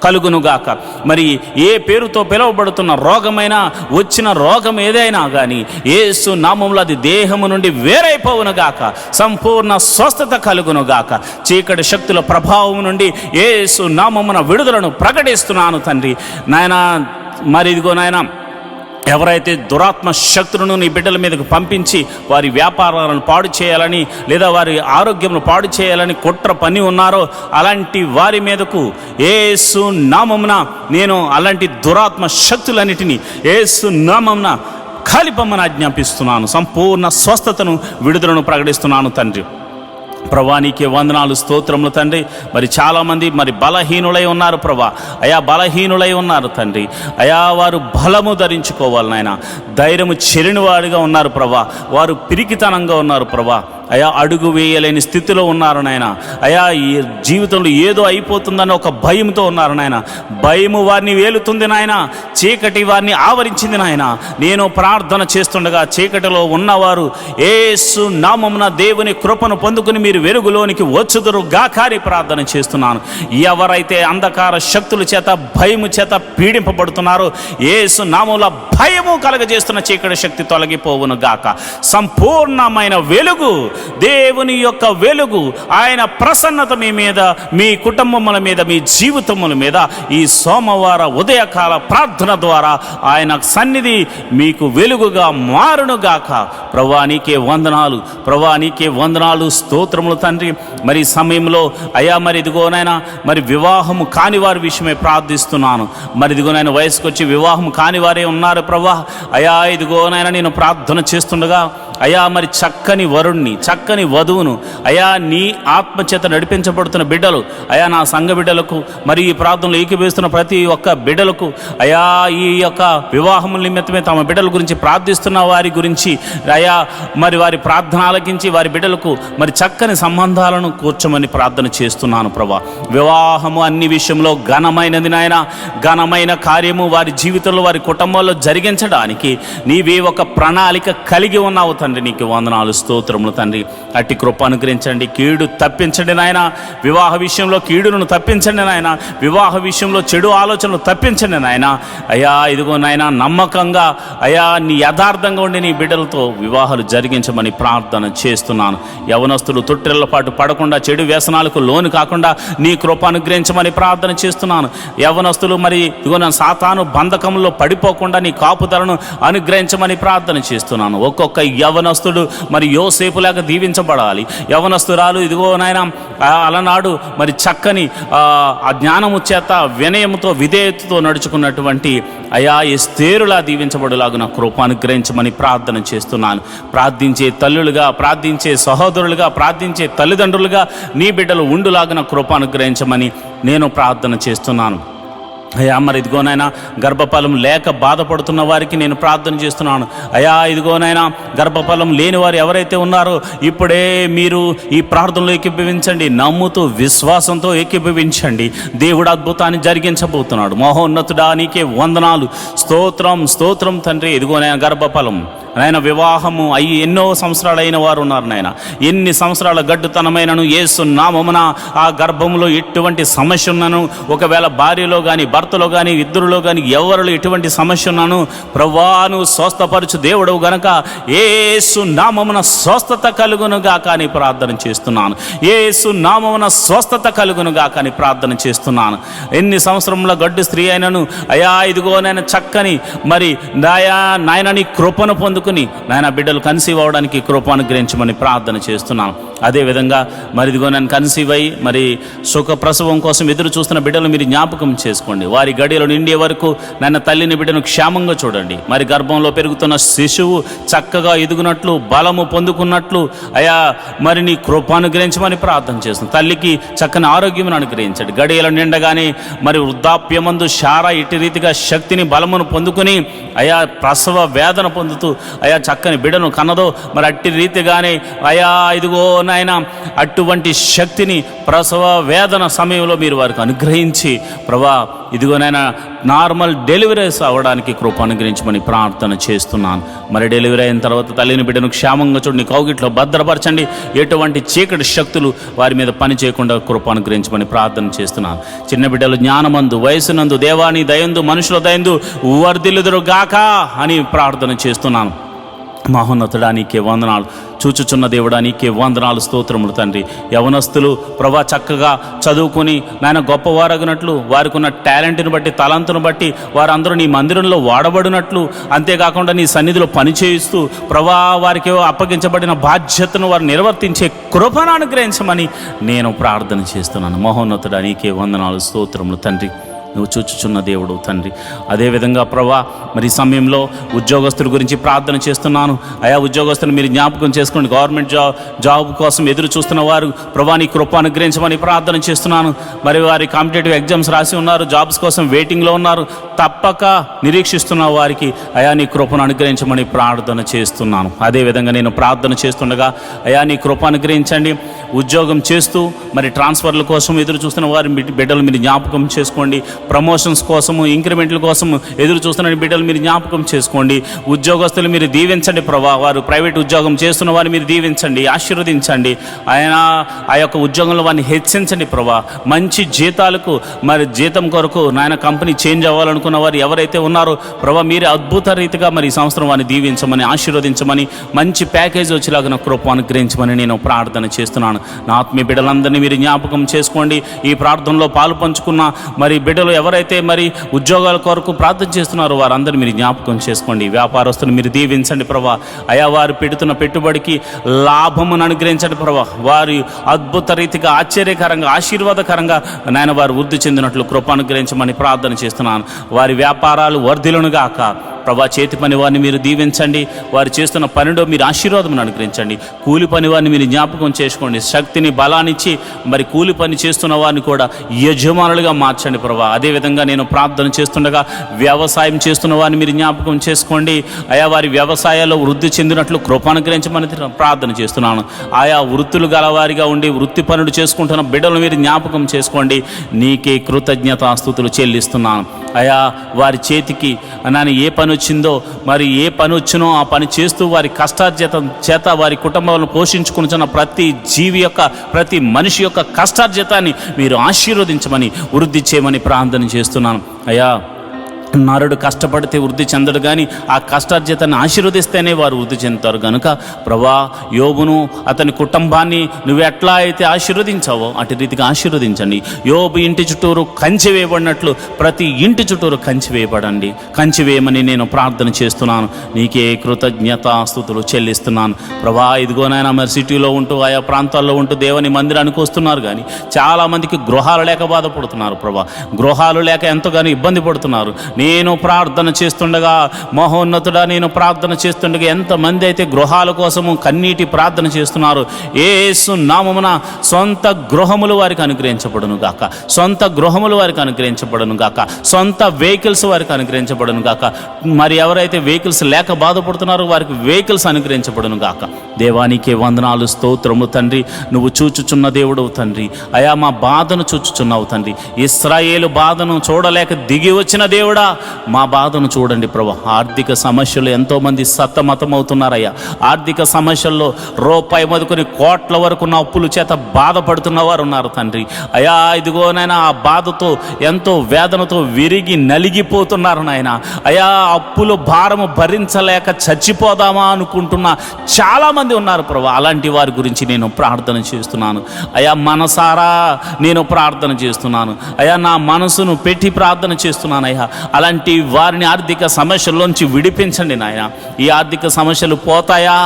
Speaker 1: కలుగునుగాక. మరి ఏ పేరుతో పిలువబడుతున్న రోగమైనా, వచ్చిన రోగం ఏదైనా కానీ యేసు నామములో అది దేహము నుండి వేరైపోవునుగాక, సంపూర్ణ స్వస్థత కలుగునుగాక. చీకటి శక్తుల ప్రభావం నుండి యేసు నామమున విడుదలను ప్రకటిస్తున్నాను తండ్రి. నాయన మరి ఇదిగో నాయన, ఎవరైతే దురాత్మ శక్తులను నీ బిడ్డల మీదకు పంపించి వారి వ్యాపారాలను పాడు చేయాలని, లేదా వారి ఆరోగ్యమును పాడు చేయాలని కుట్ర పని ఉన్నారో అలాంటి వారి మీదకు యేసు నామమున నేను అలాంటి దురాత్మ శక్తులన్నిటినీ యేసు నామమున కాలిపమ్మని ఆజ్ఞాపిస్తున్నాను. సంపూర్ణ స్వస్థతను, విడుదలను ప్రకటిస్తున్నాను తండ్రి. ప్రభా నీకే వందనాలు, స్తోత్రములు తండ్రి. మరి చాలామంది మరి బలహీనులై ఉన్నారు ప్రభా. అయా బలహీనులై ఉన్నారు తండ్రి. అయా వారు బలము ధరించుకోవాలి నాయన. ధైర్యము చెరిని వాడిగా ఉన్నారు ప్రభా. వారు పిరికితనంగా ఉన్నారు ప్రభా. అయా అడుగు వేయలేని స్థితిలో ఉన్నారు నాయన. అయా ఈ జీవితంలో ఏదో అయిపోతుందని ఒక భయంతో ఉన్నారు నాయన. భయము వారిని వేలుతుంది నాయన. చీకటి వారిని ఆవరించింది నాయన. నేను ప్రార్థన చేస్తుండగా చీకటిలో ఉన్నవారు యేసు నామమున దేవుని కృపను పొందుకుని మీరు వెలుగులోనికి వచ్చుదురు గాకారి ప్రార్థన చేస్తున్నాను. ఎవరైతే అంధకార శక్తుల చేత, భయము చేత పీడింపబడుతున్నారో యేసు నామముల భయము కలగజేస్తున్న చీకటి శక్తి తొలగిపోవును గాక. సంపూర్ణమైన వెలుగు, దేవుని యొక్క వెలుగు, ఆయన ప్రసన్నత మీ మీద, మీ కుటుంబముల మీద, మీ జీవితముల మీద ఈ సోమవార ఉదయకాల ప్రార్థన ద్వారా ఆయన సన్నిధి మీకు వెలుగుగా మారునుగాక. ప్రభువా నీకే వందనాలు, ప్రభువా నీకే వందనాలు, స్తోత్రములు తండ్రి. మరి ఈ సమయంలో అయా మరి ఇదిగోనైనా మరి వివాహము కాని వారి విషయమే ప్రార్థిస్తున్నాను. మరి ఇదిగోనైనా వయసుకు వచ్చి వివాహం కాని వారే ఉన్నారు ప్రభువా. అయా ఇదిగోనైనా నేను ప్రార్థన చేస్తుండగా అయా మరి చక్కని వరుణ్ణి, చక్కని వధువును అయా నీ ఆత్మచేత నడిపించబడుతున్న బిడ్డలు, అయా నా సంఘ బిడ్డలకు, మరి ఈ ప్రార్థనలో ఏకీభవిస్తున్న ప్రతి ఒక్క బిడ్డలకు, అయా ఈ యొక్క వివాహముల నిమిత్తమే తమ బిడ్డల గురించి ప్రార్థిస్తున్న వారి గురించి అయా మరి వారి ప్రార్థన ఆలకించి వారి బిడ్డలకు మరి చక్కని సంబంధాలను కూర్చోమని ప్రార్థన చేస్తున్నాను ప్రభా. వివాహము అన్ని విషయంలో ఘనమైనది నాయన. ఘనమైన కార్యము వారి జీవితంలో, వారి కుటుంబాల్లో జరిగించడానికి నీవే ఒక ప్రణాళిక కలిగి ఉన్నావు తండ్రి. నీకు వందనాలు, స్తోత్రములు తండ్రి. అట్టి కృప అనుగ్రహించండి, కీడు తప్పించండి నాయన. వివాహ విషయంలో కీడును తప్పించండి నాయన. వివాహ విషయంలో చెడు ఆలోచనలు తప్పించండి నాయన. అయా ఇదిగో నాయన, నమ్మకంగా అయా నీ యథార్థంగా ఉండి నీ బిడ్డలతో వివాహాలు జరిగించమని ప్రార్థన చేస్తున్నాను. యవనస్తులు తొట్టిళ్ల పాటు పడకుండా, చెడు వ్యసనాలకు లోను కాకుండా నీ కృప అనుగ్రహించమని ప్రార్థన చేస్తున్నాను. యవనస్తులు మరి ఇదిగో నా సాతాను బంధకంలో పడిపోకుండా నీ కాపుదలను అనుగ్రహించమని ప్రార్థన చేస్తున్నాను. ఒక్కొక్క యవనస్తుడు మరి యోసేపులాగా దీవించబడాలి. యవనస్తురాలు ఇదిగో నాయన అలనాడు మరి చక్కని ఆ జ్ఞానము చేత, వినయముతో, విధేయతతో నడుచుకున్నటువంటి అయా ఎస్తేరులా దీవించబడులాగున కృప అనుగ్రహించమని ప్రార్థన చేస్తున్నాను. ప్రార్థించే తల్లులుగా, ప్రార్థించే సహోదరులుగా, ప్రార్థించే తల్లిదండ్రులుగా నీ బిడ్డలు ఉండులాగున కృప అనుగ్రహించమని నేను ప్రార్థన చేస్తున్నాను. అయ్యా మరి ఇదిగోనైనా గర్భఫలం లేక బాధపడుతున్న వారికి నేను ప్రార్థన చేస్తున్నాను. అయ్యా ఇదిగోనైనా గర్భఫలం లేని వారు ఎవరైతే ఉన్నారో ఇప్పుడే మీరు ఈ ప్రార్థనలో ఏకీభవించండి, నమ్ముతూ విశ్వాసంతో ఏకీభవించండి. దేవుడు అద్భుతాన్ని జరిగించబోతున్నాడు. మహోన్నతుడా నీకే వందనాలు, స్తోత్రం స్తోత్రం తండ్రి. ఇదిగోనైనా గర్భఫలం నాయన వివాహము అయ్యి ఎన్నో సంవత్సరాలు అయిన వారు ఉన్నారు నాయన. ఎన్ని సంవత్సరాల గడ్డుతనమైనను యేసు నామమున ఆ గర్భంలో ఎటువంటి సమస్య ఉన్నాను, ఒకవేళ భార్యలో కానీ భర్తలో కానీ ఇద్దరులో కానీ ఎవరిలో ఎటువంటి సమస్య ఉన్నాను ప్రభువాను స్వస్థపరచు దేవుడు గనక యేసు నామమున స్వస్థత కలుగునుగా కానీ ప్రార్థన చేస్తున్నాను. యేసు నామమున స్వస్థత కలుగునుగా కానీ ప్రార్థన చేస్తున్నాను. ఎన్ని సంవత్సరంలో గడ్డు స్త్రీ అయినను అయా ఇదిగో నాయన చక్కని మరి నాయన నీ కృపను పొందుకుని నాయన బిడ్డలు కన్సీవ్ అవ్వడానికి కృప అనుగ్రహించమని ప్రార్థన చేస్తున్నాను. అదేవిధంగా మరి ఇదిగో నేను కన్సీవ్ అయ్యి మరి సుఖ ప్రసవం కోసం ఎదురు చూస్తున్న బిడ్డలు మీరు జ్ఞాపకం చేసుకోండి. వారి గడియలు నిండే వరకు నాయన తల్లిని బిడ్డను క్షేమంగా చూడండి. మరి గర్భంలో పెరుగుతున్న శిశువు చక్కగా ఎదుగునట్లు బలము పొందుకున్నట్లు అయా మరి నీ కృప అనుగ్రహించమని ప్రార్థన చేస్తున్నాను. తల్లికి చక్కని ఆరోగ్యం అనుగ్రహించండి. గడియలు నిండగానే మరి వృద్ధాప్యమందు శారా ఇటు రీతిగా శక్తిని బలమును పొందుకుని అయా ప్రసవ వేదన పొందుతూ అయా చక్కని బిడ్డను కన్నదో మరి అట్టి రీతిగానే అయా ఇదిగో నాయన అటువంటి శక్తిని ప్రసవ వేదన సమయంలో మీరు వారికి అనుగ్రహించి ప్రభా ఇదిగోనైనా నార్మల్ డెలివరీస్ అవ్వడానికి కృప అనుగ్రహించమని ప్రార్థన చేస్తున్నాను. మరి డెలివరీ అయిన తర్వాత తల్లిని బిడ్డను క్షేమంగా చూడండి, కౌగిట్లో భద్రపరచండి. ఎటువంటి చీకటి శక్తులు వారి మీద పని చేయకుండా కృప అనుగ్రహించమని ప్రార్థన చేస్తున్నాను. చిన్న బిడ్డలు జ్ఞానమందు వయసునందు దేవాని దయందు మనుషుల దయందు వర్ధిల్లుదురు గాక అని ప్రార్థన చేస్తున్నాను. మహోన్నతుడా నీకే వందనాలు, చూచుచున్న దేవుడా నీకే వందనాలు, స్తోత్రములు తండ్రి. యవనస్తులు ప్రభా చక్కగా చదువుకుని నాయన గొప్పవారగినట్లు వారికి ఉన్న టాలెంట్ని బట్టి తలంతును బట్టి వారందరూ నీ మందిరంలో వాడబడినట్లు, అంతేకాకుండా నీ సన్నిధిలో పనిచేయిస్తూ ప్రభా వారికి అప్పగించబడిన బాధ్యతను వారు నిర్వర్తించే కృపను అనుగ్రహించమని నేను ప్రార్థన చేస్తున్నాను. మహోన్నతుడా నీకే వందనాలు, స్తోత్రములు తండ్రి. నువ్వు చూచుచున్న దేవుడు తండ్రి. అదేవిధంగా ప్రభా మరి ఈ సమయంలో ఉద్యోగస్తుల గురించి ప్రార్థన చేస్తున్నాను. ఆయా ఉద్యోగస్తులు మీరు జ్ఞాపకం చేసుకోండి. గవర్నమెంట్ జాబ్ కోసం ఎదురు చూస్తున్న వారు ప్రభా నీ కృప అనుగ్రహించమని ప్రార్థన చేస్తున్నాను. మరి వారి కాంపిటేటివ్ ఎగ్జామ్స్ రాసి ఉన్నారు, జాబ్స్ కోసం వెయిటింగ్లో ఉన్నారు, తప్పక నిరీక్షిస్తున్న వారికి అయా నీ కృపను అనుగ్రహించమని ప్రార్థన చేస్తున్నాను. అదేవిధంగా నేను ప్రార్థన చేస్తుండగా అయా నీ కృప అనుగ్రహించండి. ఉద్యోగం చేస్తూ మరి ట్రాన్స్ఫర్ల కోసం ఎదురు చూస్తున్న వారి బిడ్డలు మీరు జ్ఞాపకం చేసుకోండి. ప్రమోషన్స్ కోసము ఇంక్రిమెంట్ల కోసము ఎదురు చూస్తున్న బిడ్డలు మీరు జ్ఞాపకం చేసుకోండి. ఉద్యోగస్తులు మీరు దీవించండి ప్రభా. వారు ప్రైవేట్ ఉద్యోగం చేస్తున్న వారు మీరు దీవించండి, ఆశీర్వదించండి. ఆయన ఆ యొక్క ఉద్యోగంలో వారిని హెచ్చించండి ప్రభా. మంచి జీతాలకు మరి జీతం కొరకు నాయన కంపెనీ చేంజ్ అవ్వాలనుకున్న వారు ఎవరైతే ఉన్నారో ప్రభా మీరు అద్భుత రీతిగా మరి ఈ సంవత్సరం వారిని దీవించమని ఆశీర్వదించమని మంచి ప్యాకేజ్ వచ్చేలాగా కృప అనుగ్రహించమని నేను ప్రార్థన చేస్తున్నాను. నా ఆత్మీయ బిడ్డలందరినీ మీరు జ్ఞాపకం చేసుకోండి. ఈ ప్రార్థనలో పాలు పంచుకున్న మరి బిడ్డలు ఎవరైతే మరి ఉద్యోగాల కొరకు ప్రార్థన చేస్తున్నారో వారందరూ మీరు జ్ఞాపకం చేసుకోండి. వ్యాపారస్తులు మీరు దీవించండి ప్రభా. అయా వారు పెడుతున్న పెట్టుబడికి లాభమును అనుగ్రహించండి ప్రభా. వారి అద్భుత రీతిగా ఆశ్చర్యకరంగా ఆశీర్వాదకరంగా నాయన వారు వృద్ధి చెందినట్లు కృప అనుగ్రహించమని ప్రార్థన చేస్తున్నాను. వారి వ్యాపారాలు వర్ధిల్లునుగాక ప్రభా. చేతి పని వారిని మీరు దీవించండి. వారు చేస్తున్న పనిలో మీరు ఆశీర్వాదం అనుగ్రహించండి. కూలి పని వారిని మీరు జ్ఞాపకం చేసుకోండి. శక్తిని బలాన్నిచ్చి మరి కూలి పని చేస్తున్న వారిని కూడా యజమానులుగా మార్చండి ప్రభా. అదేవిధంగా నేను ప్రార్థన చేస్తుండగా వ్యవసాయం చేస్తున్న వారిని మీరు జ్ఞాపకం చేసుకోండి. ఆయా వారి వ్యవసాయాల్లో వృద్ధి చెందినట్లు కృప అనుగ్రహించమని ప్రార్థన చేస్తున్నాను. ఆయా వృత్తులు గలవారిగా ఉండి వృత్తి పనులు చేసుకుంటున్న బిడ్డలు మీరు జ్ఞాపకం చేసుకోండి. నీకే కృతజ్ఞతాస్తుతులు చెల్లిస్తున్నాను. ఆయా వారి చేతికి నాని ఏ పని వచ్చిందో మరి ఏ పని వచ్చినో ఆ పని చేస్తూ వారి కష్టార్జితం చేత వారి కుటుంబాలను పోషించుకున్న ప్రతి జీవి యొక్క ప్రతి మనిషి యొక్క కష్టార్జితాన్ని మీరు ఆశీర్వదించమని వృద్ధి చేయమని ప్రార్థన చేస్తున్నాను. అయ్యా నరుడు కష్టపడితే వృద్ధి చెందడు, కానీ ఆ కష్టార్జితాన్ని ఆశీర్వదిస్తేనే వారు వృద్ధి చెందుతారు. కనుక ప్రభా యోబును అతని కుటుంబాన్ని నువ్వు ఎట్లా అయితే ఆశీర్వదించావో అటు రీతిగా ఆశీర్వదించండి. యోబు ఇంటి చుట్టూరు కంచె వేయబడినట్లు ప్రతి ఇంటి చుట్టూరు కంచె వేయబడండి, కంచె వేయమని నేను ప్రార్థన చేస్తున్నాను. నీకే కృతజ్ఞతాస్తుతులు చెల్లిస్తున్నాను ప్రభా. ఇదిగోనైనా మరి సిటీలో ఉంటూ ఆయా ప్రాంతాల్లో ఉంటూ దేవుని మందిరానికి వస్తున్నారు, కానీ చాలామందికి గృహాలు లేక బాధపడుతున్నారు ప్రభా. గృహాలు లేక ఎంతగానో ఇబ్బంది పడుతున్నారు. నేను ప్రార్థన చేస్తుండగా, మహోన్నతుడా నేను ప్రార్థన చేస్తుండగా ఎంతమంది అయితే గృహాల కోసము కన్నీటి ప్రార్థన చేస్తున్నారు, యేసు నామమున సొంత గృహములు వారికి అనుగ్రహించబడును గాక, సొంత గృహములు వారికి అనుగ్రహించబడును గాక, సొంత వెహికల్స్ వారికి అనుగ్రహించబడును గాక. మరి ఎవరైతే వెహికల్స్ లేక బాధపడుతున్నారో వారికి వెహికల్స్ అనుగ్రహించబడును గాక. దేవానికి వందనాలు, స్తోత్రము తండ్రి. నువ్వు చూచుచున్న దేవుడవు తండ్రి. అయా మా బాధను చూచుచున్నావు తండ్రి. ఇశ్రాయేలు బాధను చూడలేక దిగి వచ్చిన దేవుడా, మా బాధను చూడండి ప్రభు. ఆర్థిక సమస్యలు ఎంతోమంది సతమతమవుతున్నారయ్యా. ఆర్థిక సమస్యల్లో రూపాయి మొదలుకొని కోట్ల వరకు ఉన్న అప్పుల చేత బాధపడుతున్న వారు ఉన్నారు తండ్రి. అయా ఇదిగోనైనా ఆ బాధతో ఎంతో వేదనతో విరిగి నలిగిపోతున్నారు నాయన. అయా అప్పుల భారము భరించలేక చచ్చిపోదామా అనుకుంటున్న చాలామంది ఉన్నారు ప్రభు. అలాంటి వారి గురించి నేను ప్రార్థన చేస్తున్నాను అయా. మనసారా నేను ప్రార్థన చేస్తున్నాను అయా. నా మనసును పెట్టి ప్రార్థన చేస్తున్నాను అయ్యా. అలాంటి వారిని ఆర్థిక సమస్యల్లోంచి విడిపించండి నాయన. ఈ ఆర్థిక సమస్యలు పోతాయా,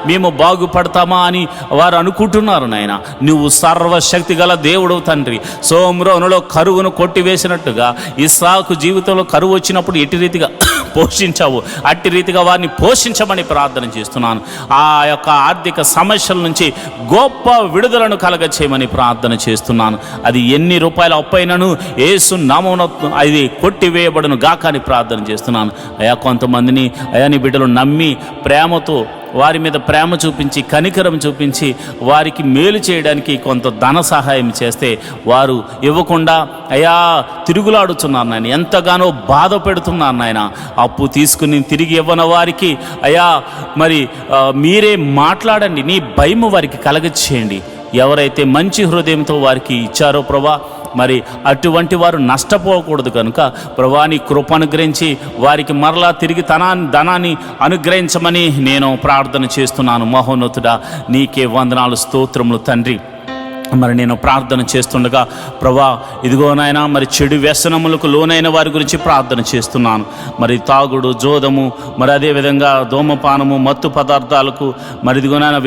Speaker 1: మేము బాగుపడతామా అని వారు అనుకుంటున్నారు నాయన. నువ్వు సర్వశక్తి గల దేవుడు తండ్రి. సోమ్రోనులో కరువును కొట్టివేసినట్టుగా ఇస్సాకు జీవితంలో కరువు వచ్చినప్పుడు ఎట్టి రీతిగా పోషించావు, అట్టి రీతిగా వారిని పోషించమని ప్రార్థన చేస్తున్నాను. ఆ యొక్క ఆర్థిక సమస్యల నుంచి గొప్ప విడుదలను కలగచేయమని ప్రార్థన చేస్తున్నాను. అది ఎన్ని రూపాయల అప్పైనను యేసు నామమున అది కొట్టివేయబడును గాక అని ప్రార్థన చేస్తున్నాను అయా. కొంతమందిని అయా నీ బిడ్డలు నమ్మి ప్రేమతో వారి మీద ప్రేమ చూపించి కనికరం చూపించి వారికి మేలు చేయడానికి కొంత ధన సహాయం చేస్తే వారు ఇవ్వకుండా అయా తిరుగులాడుతున్నారు నాయన. ఎంతగానో బాధ పెడుతున్నారు నాయన. అప్పు తీసుకుని తిరిగి ఇవ్వని వారికి అయా మరి మీరే మాట్లాడండి. నీ భయం వారికి కలగచేయండి. ఎవరైతే మంచి హృదయంతో వారికి ఇచ్చారో ప్రభా, మరి అటువంటి వారు నష్టపోకూడదు కనుక ప్రభా నీ కృప అనుగ్రహించి వారికి మరలా తిరిగి ధనాన్ని అనుగ్రహించమని నేను ప్రార్థన చేస్తున్నాను. మహోన్నతుడా నీకే వందనాలు, స్తోత్రములు తండ్రి. మరి నేను ప్రార్థన చేస్తుండగా ప్రభా ఇదిగో నాయన మరి చెడు వ్యసనములకు లోనైన వారి గురించి ప్రార్థన చేస్తున్నాను. మరి తాగుడు, జోదము, మరి అదేవిధంగా ధూమపానము, మత్తు పదార్థాలకు, మరి ఇదిగో నాయన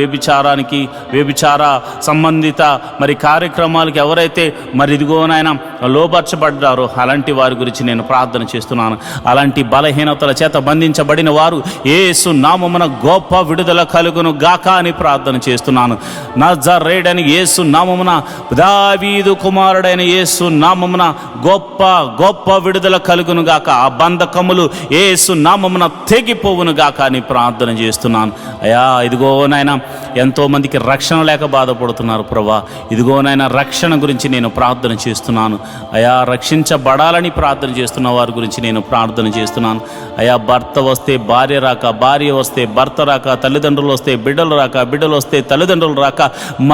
Speaker 1: వ్యభిచార సంబంధిత మరి కార్యక్రమాలకు ఎవరైతే మరి ఇదిగో నాయన లోబర్చబడ్డారో అలాంటి వారి గురించి నేను ప్రార్థన చేస్తున్నాను. అలాంటి బలహీనతల చేత బంధించబడిన వారు యేసు నామమున గొప్ప విడుదల కలుగును గాక అని ప్రార్థన చేస్తున్నాను. నజరేయుడైన యేసు నామమున దావీదు కుమారుడైన యేసు నామమున గొప్ప గొప్ప విడుదల కలుగును గాక. ఆ బంధకములు యేసు నామమున తెగిపోవును గాక అని ప్రార్థన చేస్తున్నాను అయా. ఇదిగోనైనా ఎంతోమందికి రక్షణ లేక బాధపడుతున్నారు ప్రభా. ఇదిగోనైనా రక్షణ గురించి నేను ప్రార్థన చేస్తున్నాను అయా. రక్షించబడాలని ప్రార్థన చేస్తున్న వారి గురించి నేను ప్రార్థన చేస్తున్నాను అయా. భర్త వస్తే భార్య రాక, భార్య వస్తే భర్త రాక, తల్లిదండ్రులు వస్తే బిడ్డలు రాక, బిడ్డలు వస్తే తల్లిదండ్రులు రాక,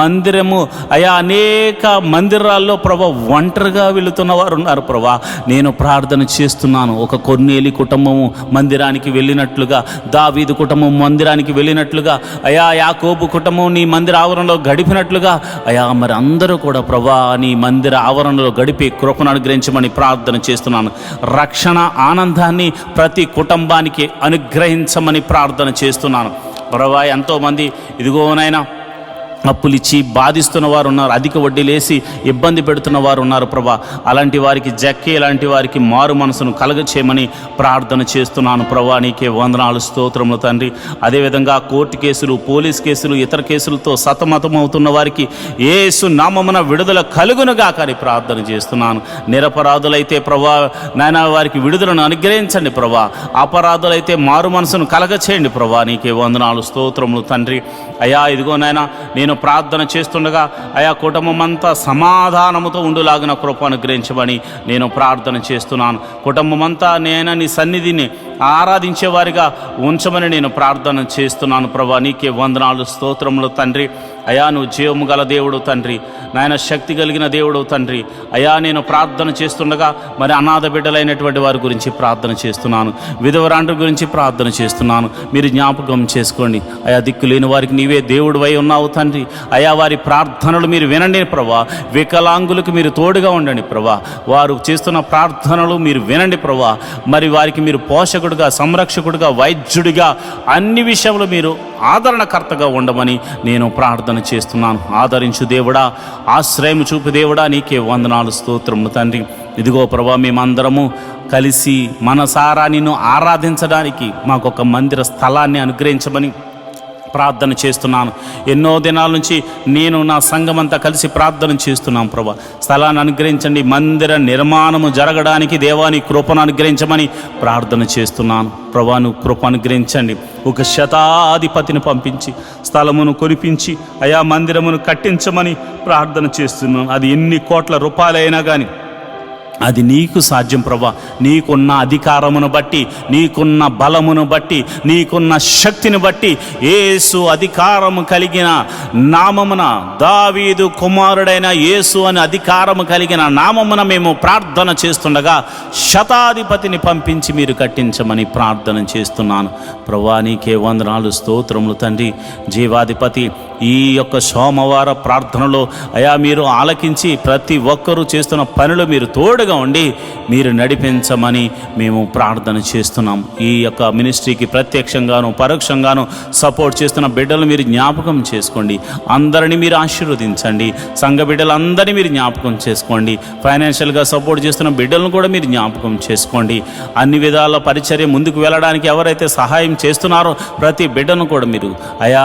Speaker 1: మందిరము అయా అనేక మందిరాల్లో ప్రభా ఒంటరిగా వెళుతున్న వారు ఉన్నారు ప్రభా. నేను ప్రార్థన చేస్తున్నాను. ఒక కొర్నేలి కుటుంబము మందిరానికి వెళ్ళినట్లుగా, దావీదు కుటుంబం మందిరానికి వెళ్ళినట్లుగా అయా, యాకోబు కుటుంబం నీ మందిర ఆవరణలో గడిపినట్లుగా అయా మరి అందరూ కూడా ప్రభా నీ మందిర ఆవరణలో గడిపి కృపను అనుగ్రహించమని ప్రార్థన చేస్తున్నాను. రక్షణ ఆనందాన్ని ప్రతి కుటుంబానికి అనుగ్రహించమని ప్రార్థన చేస్తున్నాను ప్రభా. ఎంతోమంది ఇదిగోనైనా అప్పులిచ్చి బాధిస్తున్న వారు ఉన్నారు, అధిక వడ్డీలేసి ఇబ్బంది పెడుతున్న వారు ఉన్నారు ప్రభా. అలాంటి వారికి జక్కే లాంటి వారికి మారు మనసును కలగచేయమని ప్రార్థన చేస్తున్నాను ప్రభా. నీకే వందనాలు, స్తోత్రములు తండ్రి. అదేవిధంగా కోర్టు కేసులు, పోలీస్ కేసులు, ఇతర కేసులతో సతమతమవుతున్న వారికి యేసు నామమున విడుదల కలుగునుగా కానీ ప్రార్థన చేస్తున్నాను. నిరపరాధులైతే ప్రభా నాయన వారికి విడుదలను అనుగ్రహించండి ప్రభా. అపరాధులైతే మారు మనసును కలగచేయండి ప్రభా. నీకే వందనాలు, స్తోత్రములు తండ్రి. అయా ఇదిగో నాయన నేను ప్రార్థన చేస్తుండగా ఆయా కుటుంబం అంతా సమాధానముతో ఉండులాగిన కృప అనుగ్రహించమని నేను ప్రార్థన చేస్తున్నాను. కుటుంబం అంతా నేను నీ సన్నిధిని ఆరాధించేవారిగా ఉంచమని నేను ప్రార్థన చేస్తున్నాను ప్రభా. నీకే వందనాలు, స్తోత్రములు తండ్రి. అయా నువ్వు జీవము గల దేవుడు తండ్రి, నాయన శక్తి కలిగిన దేవుడు తండ్రి. అయా నేను ప్రార్థన చేస్తుండగా మరి అనాథ బిడ్డలైనటువంటి వారి గురించి ప్రార్థన చేస్తున్నాను, విధవరాండ్ర గురించి ప్రార్థన చేస్తున్నాను. మీరు జ్ఞాపకం చేసుకోండి అయా. దిక్కు లేని వారికి నీవే దేవుడు అయి ఉన్నావు తండ్రి. అయా వారి ప్రార్థనలు మీరు వినండి ప్రభా. వికలాంగులకు మీరు తోడుగా ఉండండి ప్రభా. వారు చేస్తున్న ప్రార్థనలు మీరు వినండి ప్రభా. మరి వారికి మీరు పోషకుడుగా, సంరక్షకుడుగా, వైద్యుడిగా అన్ని విషయంలో మీరు ఆదరణకర్తగా ఉండమని నేను ప్రార్థన చేస్తున్నాను. ఆదరించు దేవుడా, ఆశ్రయం చూపు దేవుడా, నీకే వందనాలు, స్తోత్రములు తండ్రి. ఇదిగో ప్రభా, మేమందరము కలిసి మనసారా నిన్ను ఆరాధించడానికి మాకొక మందిర స్థలాన్ని అనుగ్రహించమని ప్రార్థన చేస్తున్నాను. ఎన్నో దినాల నుంచి నేను నా సంఘమంతా కలిసి ప్రార్థన చేస్తున్నాం ప్రభా. స్థలాన్ని అనుగ్రహించండి, మందిర నిర్మాణము జరగడానికి దేవాని కృపను అనుగ్రహించమని ప్రార్థన చేస్తున్నాను ప్రభా. నువ్వు కృప అనుగ్రహించండి. ఒక శతాధిపతిని పంపించి స్థలమును కొనిపించి అయా మందిరమును కట్టించమని ప్రార్థన చేస్తున్నాను. అది ఎన్ని కోట్ల రూపాయలైనా కానీ అది నీకు సాధ్యం ప్రభా. నీకున్న అధికారమును బట్టి, నీకున్న బలమును బట్టి, నీకున్న శక్తిని బట్టి, యేసు అధికారము కలిగిన నామమున, దావీదు కుమారుడైన యేసు అని అధికారము కలిగిన నామమున మేము ప్రార్థన చేస్తుండగా శతాధిపతిని పంపించి మీరు కట్టించమని ప్రార్థన చేస్తున్నాను ప్రభా. నీకే వందనాలు, స్తోత్రములు తండ్రి. జీవాధిపతి, ఈ యొక్క సోమవార ప్రార్థనలో అయా మీరు ఆలకించి ప్రతి ఒక్కరూ చేస్తున్న పనులు మీరు తోడుగా ఉండి మీరు నడిపించమని మేము ప్రార్థన చేస్తున్నాం. ఈ యొక్క మినిస్ట్రీకి ప్రత్యక్షంగాను పరోక్షంగాను సపోర్ట్ చేస్తున్న బిడ్డలు మీరు జ్ఞాపకం చేసుకోండి. అందరినీ మీరు ఆశీర్వదించండి. సంఘ బిడ్డలందరినీ మీరు జ్ఞాపకం చేసుకోండి. ఫైనాన్షియల్గా సపోర్ట్ చేస్తున్న బిడ్డలను కూడా మీరు జ్ఞాపకం చేసుకోండి. అన్ని విధాల పరిచర్య ముందుకు వెళ్ళడానికి ఎవరైతే సహాయం చేస్తున్నారో ప్రతి బిడ్డను కూడా మీరు అయా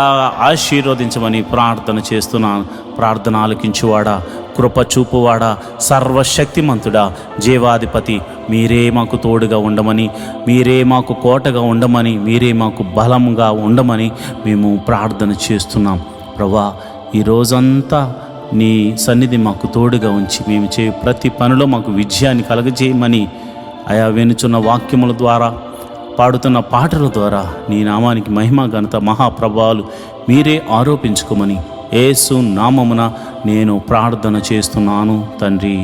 Speaker 1: ఆశీర్వదించమని ప్రార్థన చేస్తున్నాను. ప్రార్థన ఆలకించువాడా, కృప చూపువాడా, సర్వశక్తిమంతుడా, జీవాధిపతి, మీరే మాకు తోడుగా ఉండమని, మీరే మాకు కోటగా ఉండమని, మీరే మాకు బలంగా ఉండమని మేము ప్రార్థన చేస్తున్నాం ప్రభా. ఈ రోజంతా నీ సన్నిధి మాకు తోడుగా ఉంచి మేము చే ప్రతి పనిలో మాకు విజయాన్ని కలగజేయమని ఆయా వినుచున్న వాక్యముల ద్వారా, పాడుతున్న పాటల ద్వారా నీ నామానికి మహిమ ఘనత మహాప్రభావాలు మీరే ఆరోపించుకోమని యేసు నామమున నేను ప్రార్థన చేస్తున్నాను తండ్రి.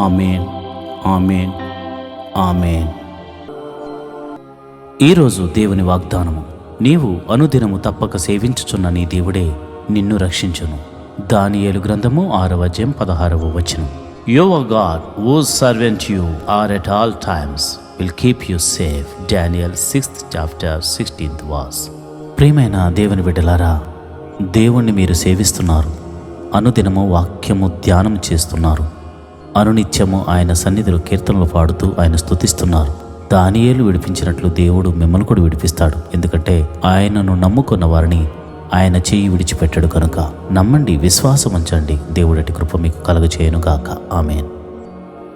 Speaker 1: ఆమేన్, ఆమేన్, ఆమేన్. ఈరోజు దేవుని వాగ్దానము, నీవు అనుదినము తప్పక సేవించుచున్న నీ దేవుడే నిన్ను రక్షించును. దానియేలు గ్రంథము 6వ అధ్యాయం 16వ వచనం. Your God, whose servant you are at all times, will keep you safe. Daniel 6th chapter 16th verse. ప్రియమైన దేవుని బిడ్డలారా, దేవుణ్ణి మీరు సేవిస్తున్నారు. అనుదినము వాక్యము ధ్యానం చేస్తున్నారు. అనునిత్యము ఆయన సన్నిధిలో కీర్తనలు పాడుతూ ఆయన స్తుతిస్తున్నారు. దానియేలు విడిపించినట్లు దేవుడు మిమ్మల్ని కూడా విడిపిస్తాడు. ఎందుకంటే ఆయనను నమ్ముకున్న వారిని ఆయన చెయ్యి విడిచిపెట్టాడు కనుక నమ్మండి, విశ్వాసం ఉంచండి. దేవుడటి కృప మీకు కలుగచేయునుగాక. ఆమేన్.